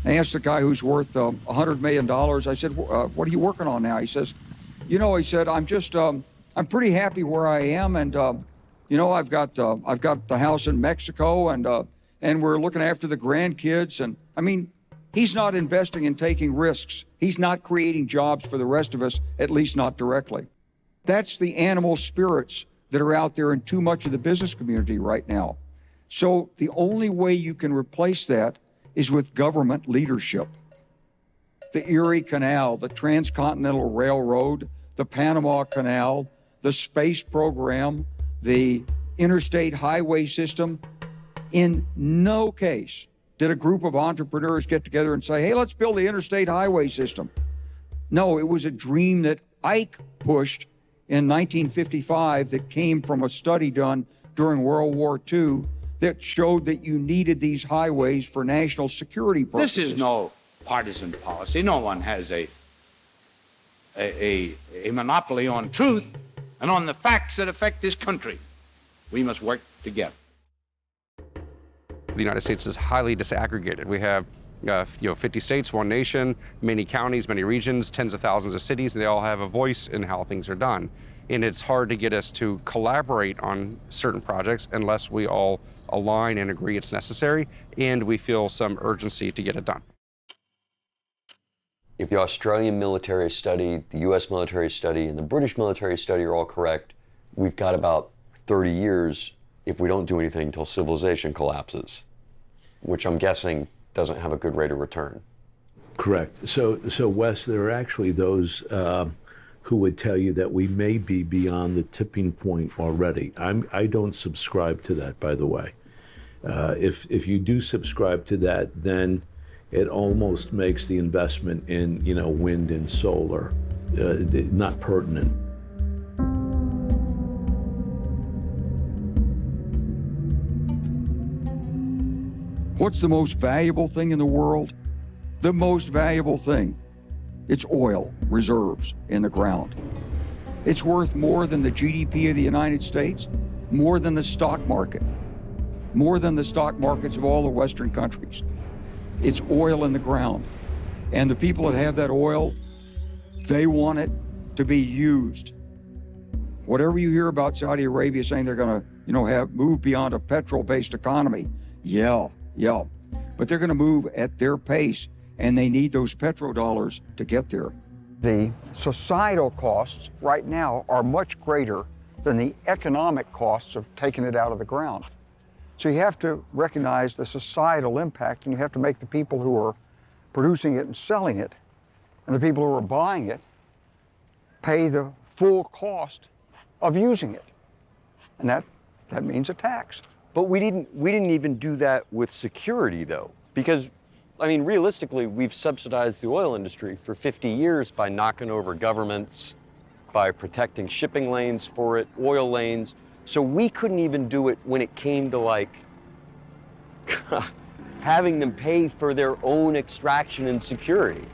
I ask the guy who's worth $100 million, I said, what are you working on now? He says, you know, he said, I'm pretty happy where I am. And, you know, I've got the house in Mexico and we're looking after the grandkids. And I mean, he's not investing in taking risks. He's not creating jobs for the rest of us, at least not directly. That's the animal spirits that are out there in too much of the business community right now. So the only way you can replace that is with government leadership. The Erie Canal, the Transcontinental Railroad, the Panama Canal, the space program, the interstate highway system. In no case did a group of entrepreneurs get together and say, hey, let's build the interstate highway system. No, it was a dream that Ike pushed in 1955 that came from a study done during World War II that showed that you needed these highways for national security purposes. This is no partisan policy. No one has a monopoly on truth and on the facts that affect this country. We must work together. The United States is highly disaggregated. We have 50 states, one nation, many counties, many regions, tens of thousands of cities, and they all have a voice in how things are done. And it's hard to get us to collaborate on certain projects unless we all align and agree it's necessary, and we feel some urgency to get it done. If the Australian military study, the US military study, and the British military study are all correct, we've got about 30 years if we don't do anything until civilization collapses, which I'm guessing doesn't have a good rate of return. Correct. So Wes, there are actually those who would tell you that we may be beyond the tipping point already. I don't subscribe to that, by the way. If you do subscribe to that, then it almost makes the investment in, wind and solar not pertinent. What's the most valuable thing in the world? The most valuable thing. It's oil reserves in the ground. It's worth more than the GDP of the United States, more than the stock market, more than the stock markets of all the Western countries. It's oil in the ground. And the people that have that oil, they want it to be used. Whatever you hear about Saudi Arabia saying they're gonna, move beyond a petrol-based economy, yeah. But they're gonna move at their pace, and they need those petrodollars to get there. The societal costs right now are much greater than the economic costs of taking it out of the ground. So you have to recognize the societal impact, and you have to make the people who are producing it and selling it, and the people who are buying it, pay the full cost of using it. And that means a tax. But we didn't even do that with security, though, because realistically, we've subsidized the oil industry for 50 years by knocking over governments, by protecting shipping lanes for it, oil lanes. So we couldn't even do it when it came to having them pay for their own extraction and security.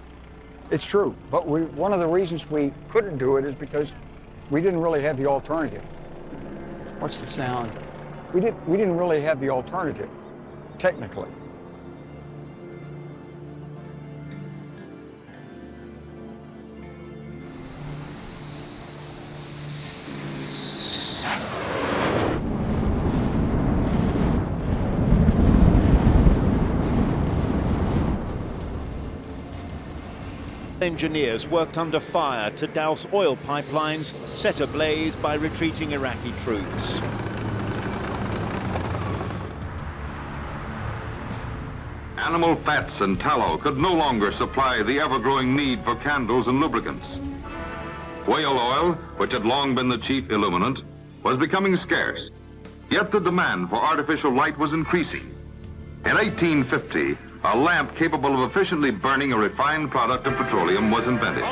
It's true, but one of the reasons we couldn't do it is because we didn't really have the alternative. What's the sound? We didn't really have the alternative, technically. Engineers worked under fire to douse oil pipelines set ablaze by retreating Iraqi troops. Animal fats and tallow could no longer supply the ever-growing need for candles and lubricants. Whale oil, which had long been the chief illuminant, was becoming scarce. Yet the demand for artificial light was increasing. In 1850, a lamp capable of efficiently burning a refined product of petroleum was invented.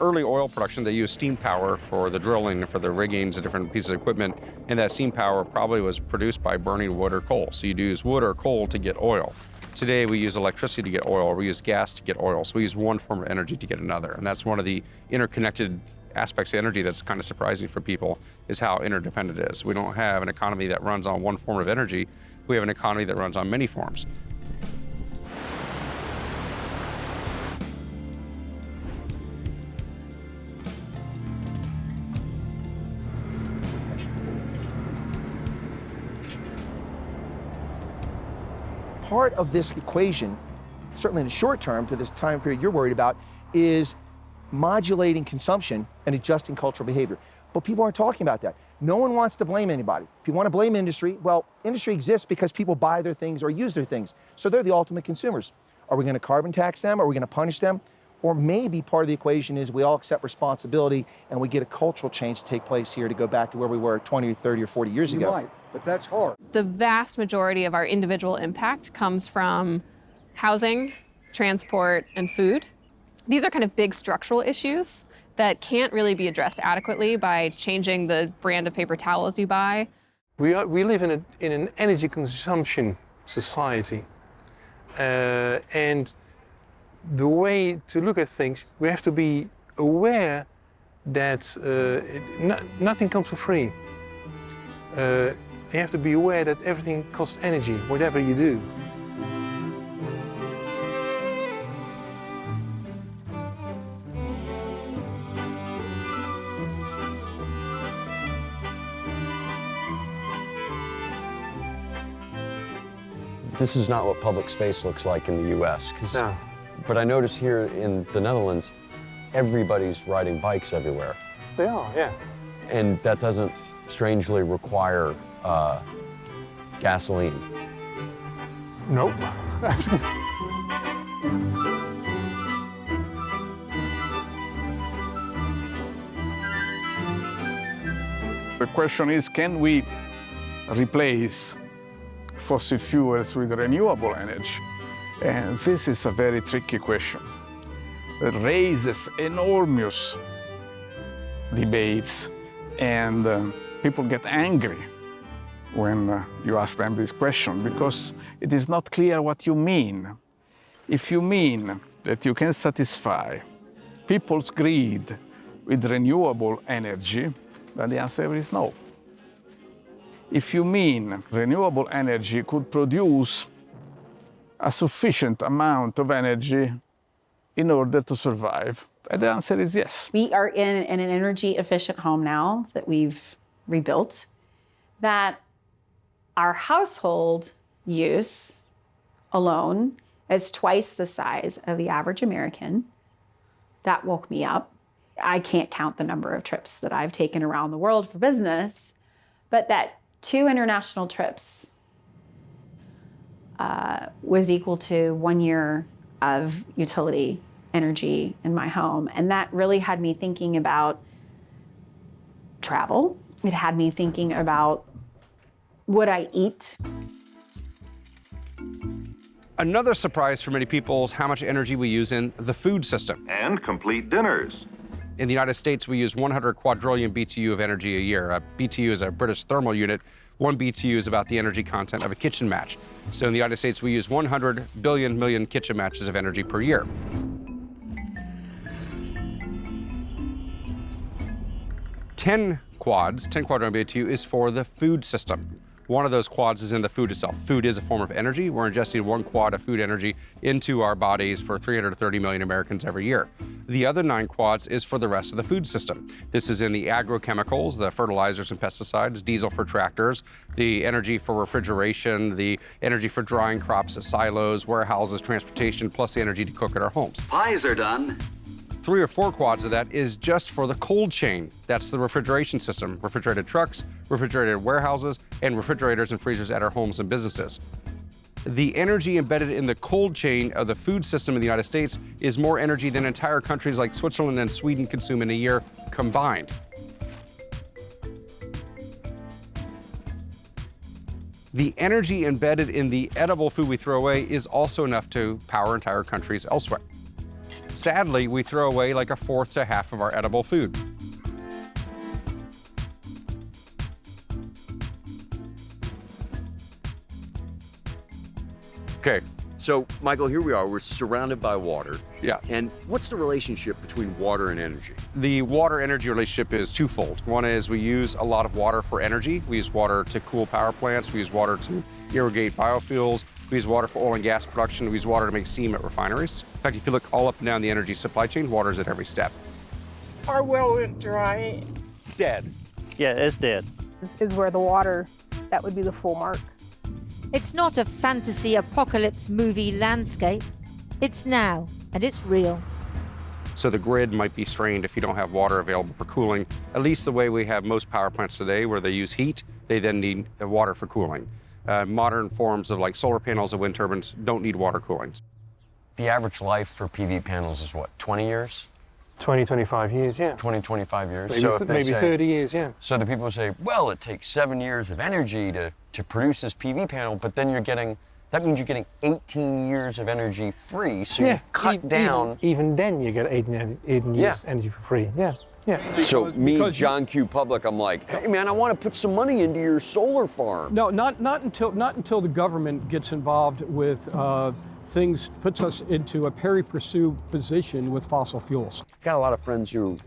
Early oil production, they used steam power for the drilling, for the riggings, and different pieces of equipment, and that steam power probably was produced by burning wood or coal. So you'd use wood or coal to get oil. Today we use electricity to get oil, or we use gas to get oil. So we use one form of energy to get another, and that's one of the interconnected aspects of energy that's kind of surprising for people, is how interdependent it is. We don't have an economy that runs on one form of energy. We have an economy that runs on many forms. Part of this equation, certainly in the short term to this time period you're worried about, is modulating consumption and adjusting cultural behavior. But people aren't talking about that. No one wants to blame anybody. If you want to blame industry, well, industry exists because people buy their things or use their things. So they're the ultimate consumers. Are we going to carbon tax them? Are we going to punish them? Or maybe part of the equation is we all accept responsibility and we get a cultural change to take place here to go back to where we were 20 or 30 or 40 years ago. You might, but that's hard. The vast majority of our individual impact comes from housing, transport, and food. These are kind of big structural issues that can't really be addressed adequately by changing the brand of paper towels you buy. We live in an energy consumption society. And the way to look at things, we have to be aware that nothing comes for free. You have to be aware that everything costs energy, whatever you do. This is not what public space looks like in the US. No. But I notice here in the Netherlands, everybody's riding bikes everywhere. They are, yeah. And that doesn't strangely require gasoline. Nope. question is, can we replace fossil fuels with renewable energy? And this is a very tricky question. It raises enormous debates, and people get angry when you ask them this question, because it is not clear what you mean. If you mean that you can satisfy people's greed with renewable energy, then the answer is no. If you mean renewable energy could produce a sufficient amount of energy in order to survive, the answer is yes. We are in an energy efficient home now that we've rebuilt, that our household use alone is twice the size of the average American. That woke me up. I can't count the number of trips that I've taken around the world for business, but that 2 international trips was equal to 1 year of utility energy in my home. And that really had me thinking about travel. It had me thinking about what I eat. Another surprise for many people is how much energy we use in the food system. And complete dinners. In the United States, we use 100 quadrillion BTU of energy a year. A BTU is a British thermal unit. 1 BTU is about the energy content of a kitchen match. So in the United States, we use 100 billion million kitchen matches of energy per year. 10 quadrillion BTU is for the food system. One of those quads is in the food itself. Food is a form of energy. We're ingesting 1 quad of food energy into our bodies for 330 million Americans every year. The other 9 quads is for the rest of the food system. This is in the agrochemicals, the fertilizers and pesticides, diesel for tractors, the energy for refrigeration, the energy for drying crops at silos, warehouses, transportation, plus the energy to cook at our homes. Pies are done. 3 or 4 quads of that is just for the cold chain. That's the refrigeration system, refrigerated trucks, refrigerated warehouses, and refrigerators and freezers at our homes and businesses. The energy embedded in the cold chain of the food system in the United States is more energy than entire countries like Switzerland and Sweden consume in a year combined. The energy embedded in the edible food we throw away is also enough to power entire countries elsewhere. Sadly, we throw away like 1/4 to half of our edible food. Okay, so Michael, here we are. We're surrounded by water. Yeah. And what's the relationship between water and energy? The water-energy relationship is twofold. One is we use a lot of water for energy. We use water to cool power plants. We use water to irrigate biofuels. We use water for oil and gas production. We use water to make steam at refineries. In fact, if you look all up and down the energy supply chain, water is at every step. Our well is dry. Dead. Yeah, it's dead. This is where the water, that would be the full mark. It's not a fantasy apocalypse movie landscape. It's now, and it's real. So the grid might be strained if you don't have water available for cooling, at least the way we have most power plants today, where they use heat, they then need water for cooling. Modern forms of like solar panels and wind turbines don't need water cooling. The average life for PV panels is what, 20 years? 20, 25 years, yeah. 20, 25 years. Maybe, so if they maybe say, 30 years, yeah. So the people say, well, it takes 7 years of energy to produce this PV panel, but then that means you're getting 18 years of energy free, so you've cut down. Even then you get 18 years energy for free, yeah. Yeah. So John Q. Public, I'm like, hey man, I want to put some money into your solar farm. No, not until the government gets involved with things, puts us into a pari passu position with fossil fuels. I've got a lot of friends who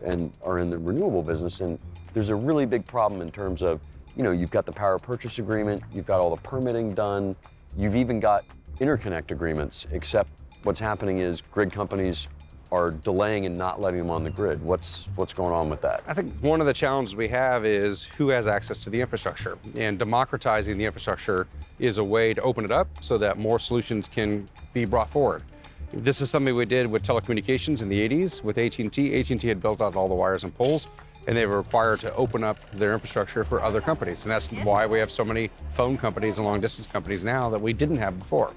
are in the renewable business, and there's a really big problem in terms of, you've got the power purchase agreement, you've got all the permitting done, you've even got interconnect agreements, except what's happening is grid companies are delaying and not letting them on the grid. What's going on with that? I think one of the challenges we have is who has access to the infrastructure, and democratizing the infrastructure is a way to open it up so that more solutions can be brought forward. This is something we did with telecommunications in the 80s with AT&T. AT&T had built out all the wires and poles, and they were required to open up their infrastructure for other companies. And that's why we have so many phone companies and long distance companies now that we didn't have before.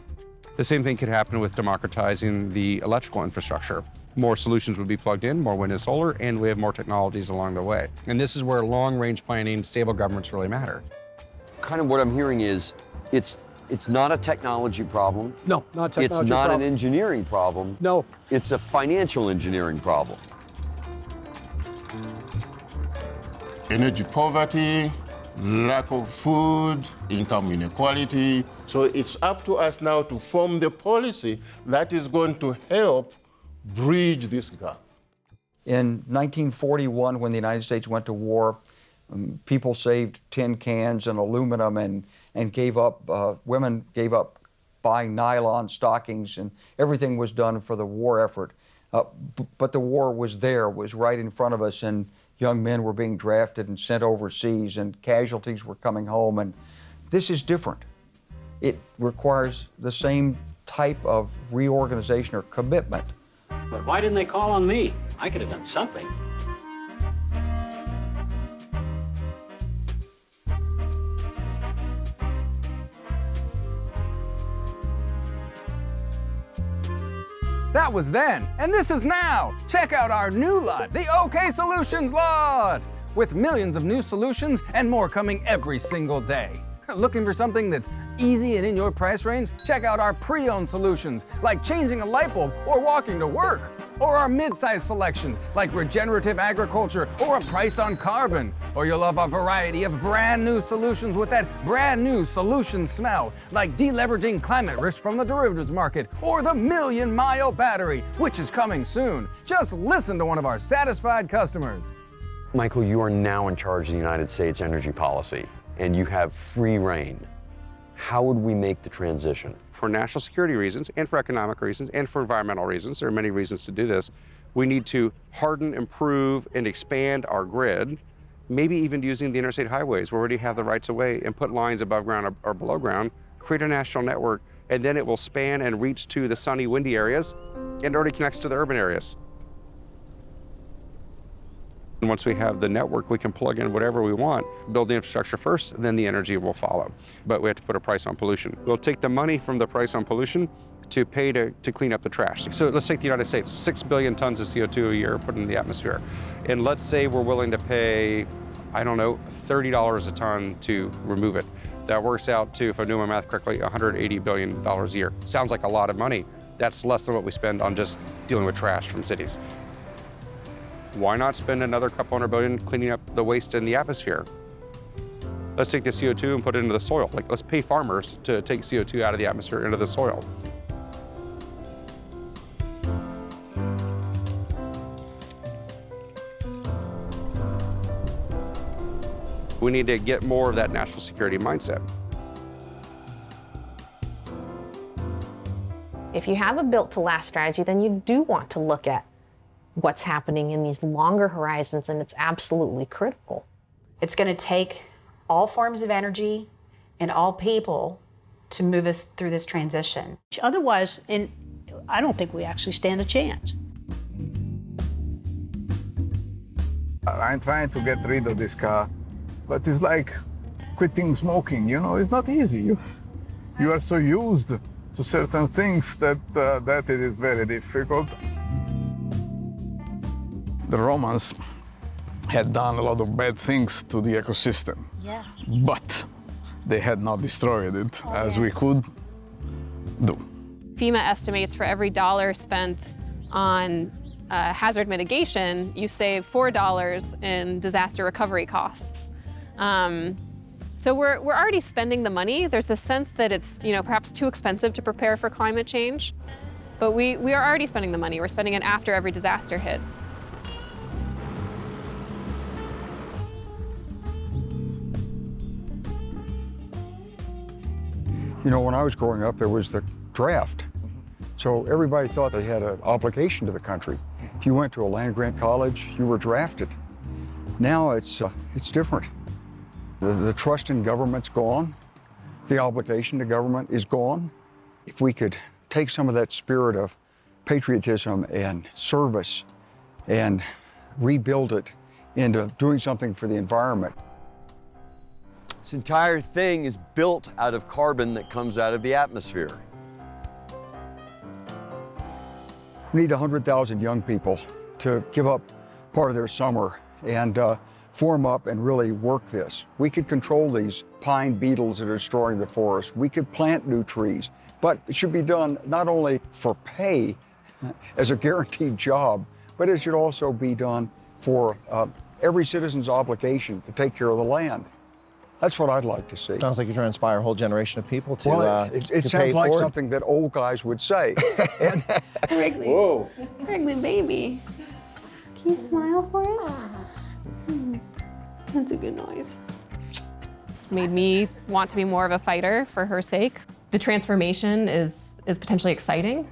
The same thing could happen with democratizing the electrical infrastructure. more solutions would be plugged in, more wind and solar, and we have more technologies along the way. And this is where long-range planning, stable governments really matter. Kind of what I'm hearing is it's not a technology problem. No, not a technology It's not problem. an engineering problem. No. It's a financial engineering problem. Energy poverty, lack of food, income inequality. So it's up to us now to form the policy that is going to help bridge this gap. In 1941, when the United States went to war, people saved tin cans and aluminum and gave up, women gave up buying nylon stockings, and everything was done for the war effort. But the war was there, was right in front of us, and young men were being drafted and sent overseas, and casualties were coming home, and this is different. It requires the same type of reorganization or commitment. But why didn't they call on me? I could have done something. That was then, and this is now. Check out our new lot, the OK Solutions lot, with millions of new solutions and more coming every single day. Looking for something that's easy and in your price range? Check out our pre-owned solutions, like changing a light bulb or walking to work. Or our mid-size selections, like regenerative agriculture or a price on carbon. Or you'll love a variety of brand new solutions with that brand new solution smell, like deleveraging climate risk from the derivatives market, or the million-mile battery, which is coming soon. Just listen to one of our satisfied customers. Michael, you are now in charge of the United States energy policy, and you have free reign. How would we make the transition? For national security reasons, and for economic reasons, and for environmental reasons, there are many reasons to do this, we need to harden, improve, and expand our grid, maybe even using the interstate highways. We already have the rights of way, and put lines above ground or below ground, create a national network, and then it will span and reach to the sunny, windy areas, and already connects to the urban areas. And once we have the network, we can plug in whatever we want, build the infrastructure first, then the energy will follow. But we have to put a price on pollution. We'll take the money from the price on pollution to pay to clean up the trash. So let's take the United States, 6 billion tons of CO2 a year put in the atmosphere. And let's say we're willing to pay, I don't know, $30 a ton to remove it. That works out to, if I'm doing my math correctly, $180 billion a year. Sounds like a lot of money. That's less than what we spend on just dealing with trash from cities. Why not spend another couple $100 billion cleaning up the waste in the atmosphere? Let's take the CO2 and put it into the soil. Like, let's pay farmers to take CO2 out of the atmosphere into the soil. We need to get more of that national security mindset. If you have a built to last strategy, then you do want to look at what's happening in these longer horizons, and it's absolutely critical. It's going to take all forms of energy and all people to move us through this transition. Otherwise, I don't think we actually stand a chance. I'm trying to get rid of this car, but it's like quitting smoking, you know, it's not easy. You are so used to certain things that it is very difficult. The Romans had done a lot of bad things to the ecosystem, but they had not destroyed it as we could do. FEMA estimates for every dollar spent on hazard mitigation, you save $4 in disaster recovery costs. So we're already spending the money. There's the sense that it's perhaps too expensive to prepare for climate change, but we are already spending the money. We're spending it after every disaster hits. When I was growing up, there was the draft. So everybody thought they had an obligation to the country. If you went to a land-grant college, you were drafted. Now it's different. The trust in government's gone. The obligation to government is gone. If we could take some of that spirit of patriotism and service and rebuild it into doing something for the environment. This entire thing is built out of carbon that comes out of the atmosphere. We need 100,000 young people to give up part of their summer and form up and really work this. We could control these pine beetles that are destroying the forest. We could plant new trees, but it should be done not only for pay as a guaranteed job, but it should also be done for every citizen's obligation to take care of the land. That's what I'd like to see. Sounds like you're trying to inspire a whole generation of people to it sounds like something that old guys would say. And, Wrigley. whoa. Wrigley baby. Can you smile for it? That's a good noise. It's made me want to be more of a fighter for her sake. The transformation is potentially exciting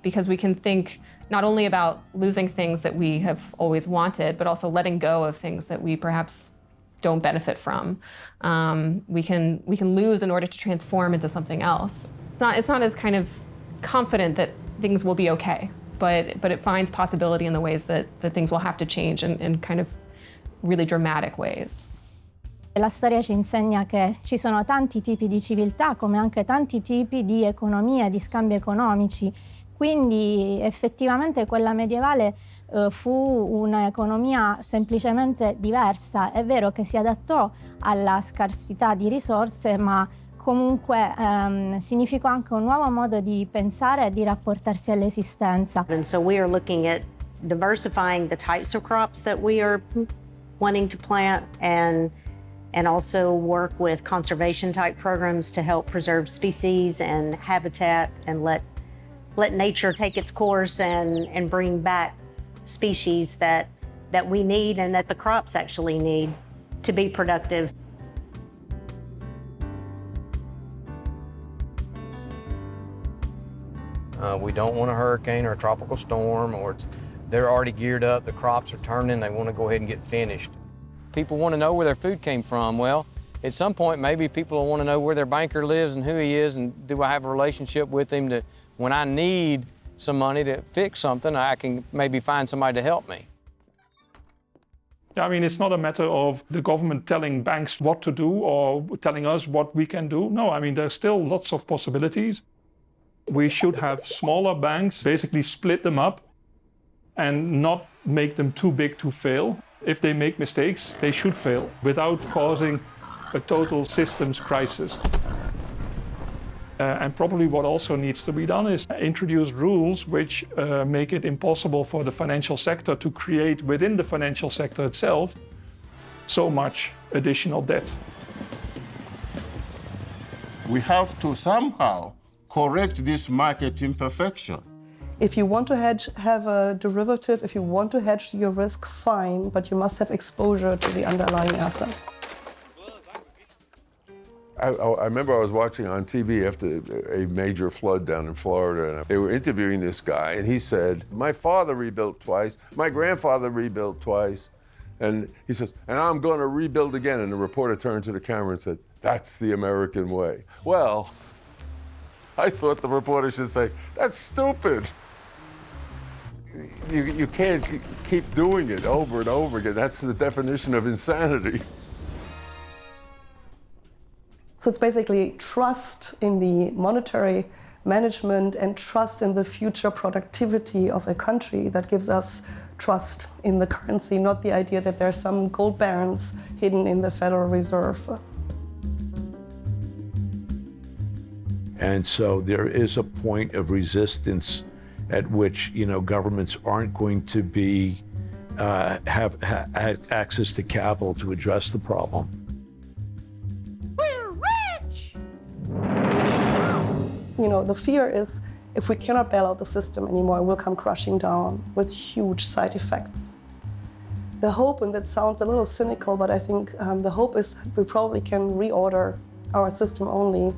because we can think not only about losing things that we have always wanted, but also letting go of things that we perhaps don't benefit from. We can lose in order to transform into something else. It's not as kind of confident that things will be okay, but it finds possibility in the ways that things will have to change in kind of really dramatic ways. La storia ci insegna che ci sono tanti tipi di civiltà, come anche tanti tipi di economia, di scambi economici. Quindi effettivamente quella medievale fu un'economia semplicemente diversa. È vero che si adattò alla scarsità di risorse, ma comunque significò anche un nuovo modo di pensare e di rapportarsi all'esistenza. And so we are looking at diversifying the types of crops that we are wanting to plant and also work with conservation type programs to help preserve species and habitat and let nature take its course and bring back species that we need and that the crops actually need to be productive. We don't want a hurricane or a tropical storm, they're already geared up, the crops are turning, they want to go ahead and get finished. People want to know where their food came from. Well, at some point, maybe people will want to know where their banker lives and who he is, and do I have a relationship with him to, when I need some money to fix something, I can maybe find somebody to help me. I mean, it's not a matter of the government telling banks what to do or telling us what we can do. No, I mean, there's still lots of possibilities. We should have smaller banks, basically split them up and not make them too big to fail. If they make mistakes, they should fail without causing a total systems crisis. And probably what also needs to be done is introduce rules which make it impossible for the financial sector to create within the financial sector itself so much additional debt. We have to somehow correct this market imperfection. If you want to have a derivative, if you want to hedge your risk, fine, but you must have exposure to the underlying asset. I remember I was watching on TV after a major flood down in Florida, and they were interviewing this guy, and he said, my father rebuilt twice, my grandfather rebuilt twice, and he says, and I'm going to rebuild again. And the reporter turned to the camera and said, that's the American way. Well, I thought the reporter should say, that's stupid. You can't keep doing it over and over again. That's the definition of insanity. So it's basically trust in the monetary management and trust in the future productivity of a country that gives us trust in the currency, not the idea that there are some gold barons hidden in the Federal Reserve. And so there is a point of resistance at which, governments aren't going to be have access to capital to address the problem. The fear is if we cannot bail out the system anymore, it will come crashing down with huge side effects. The hope, and that sounds a little cynical, but I think the hope is that we probably can reorder our system only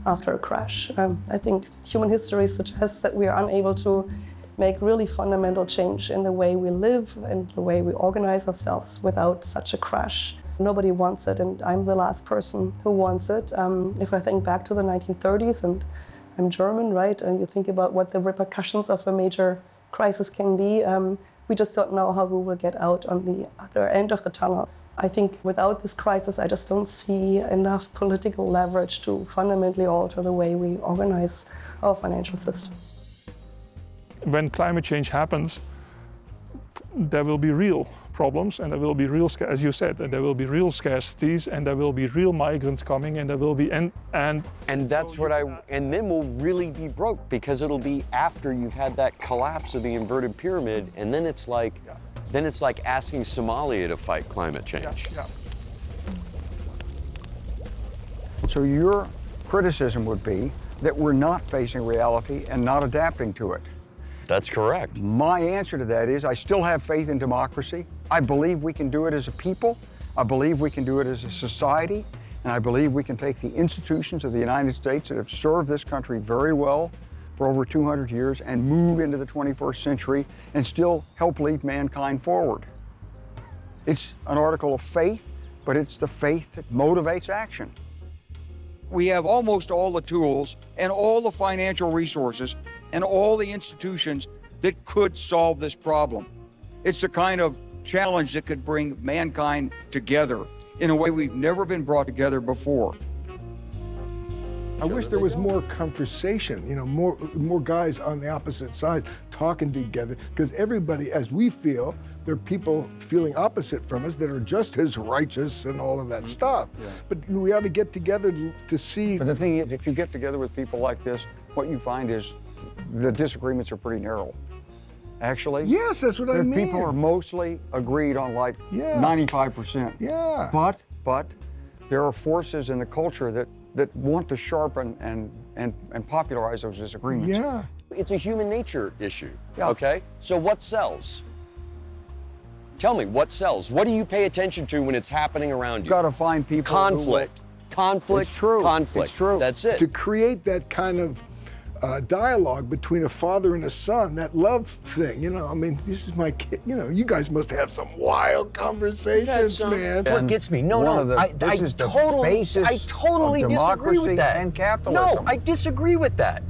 after a crash. I think human history suggests that we are unable to make really fundamental change in the way we live and the way we organize ourselves without such a crash. Nobody wants it, and I'm the last person who wants it. If I think back to the 1930s, and I'm German, right? And you think about what the repercussions of a major crisis can be. We just don't know how we will get out on the other end of the tunnel. I think without this crisis, I just don't see enough political leverage to fundamentally alter the way we organize our financial system. when climate change happens, there will be real problems, and there will be real, as you said, there will be real scarcities, and there will be real migrants coming, and there will be and that's what and then we'll really be broke, because it'll be after you've had that collapse of the inverted pyramid, and then it's like asking Somalia to fight climate change. So your criticism would be that we're not facing reality and not adapting to it. That's correct. My answer to that is I still have faith in democracy. I believe we can do it as a people. I believe we can do it as a society. And I believe we can take the institutions of the United States that have served this country very well for over 200 years and move into the 21st century and still help lead mankind forward. It's an article of faith, but it's the faith that motivates action. We have almost all the tools and all the financial resources and all the institutions that could solve this problem. It's the kind of challenge that could bring mankind together in a way we've never been brought together before. I wish there was more conversation, you know, more guys on the opposite side talking together, because everybody, as we feel, there are people feeling opposite from us that are just as righteous and all of that stuff. Yeah. But we ought to get together to see. But the thing is, if you get together with people like this, what you find is the disagreements are pretty narrow. Actually. Yes, that's what I mean. People are mostly agreed on like 95%. Yeah. But there are forces in the culture that want to sharpen and popularize those disagreements. Yeah. It's a human nature issue, Yeah. okay? So what sells? Tell me, what sells? What do you pay attention to when it's happening around you? You've got to find people Conflict. Conflict. It's true. Conflict. It's true. That's it. To create that kind of dialogue between a father and a son, that love thing, you know, I mean, this is my kid, you know, you guys must have some wild conversations, man. That's what gets me. No, I totally disagree with that. And capitalism. No, I disagree with that.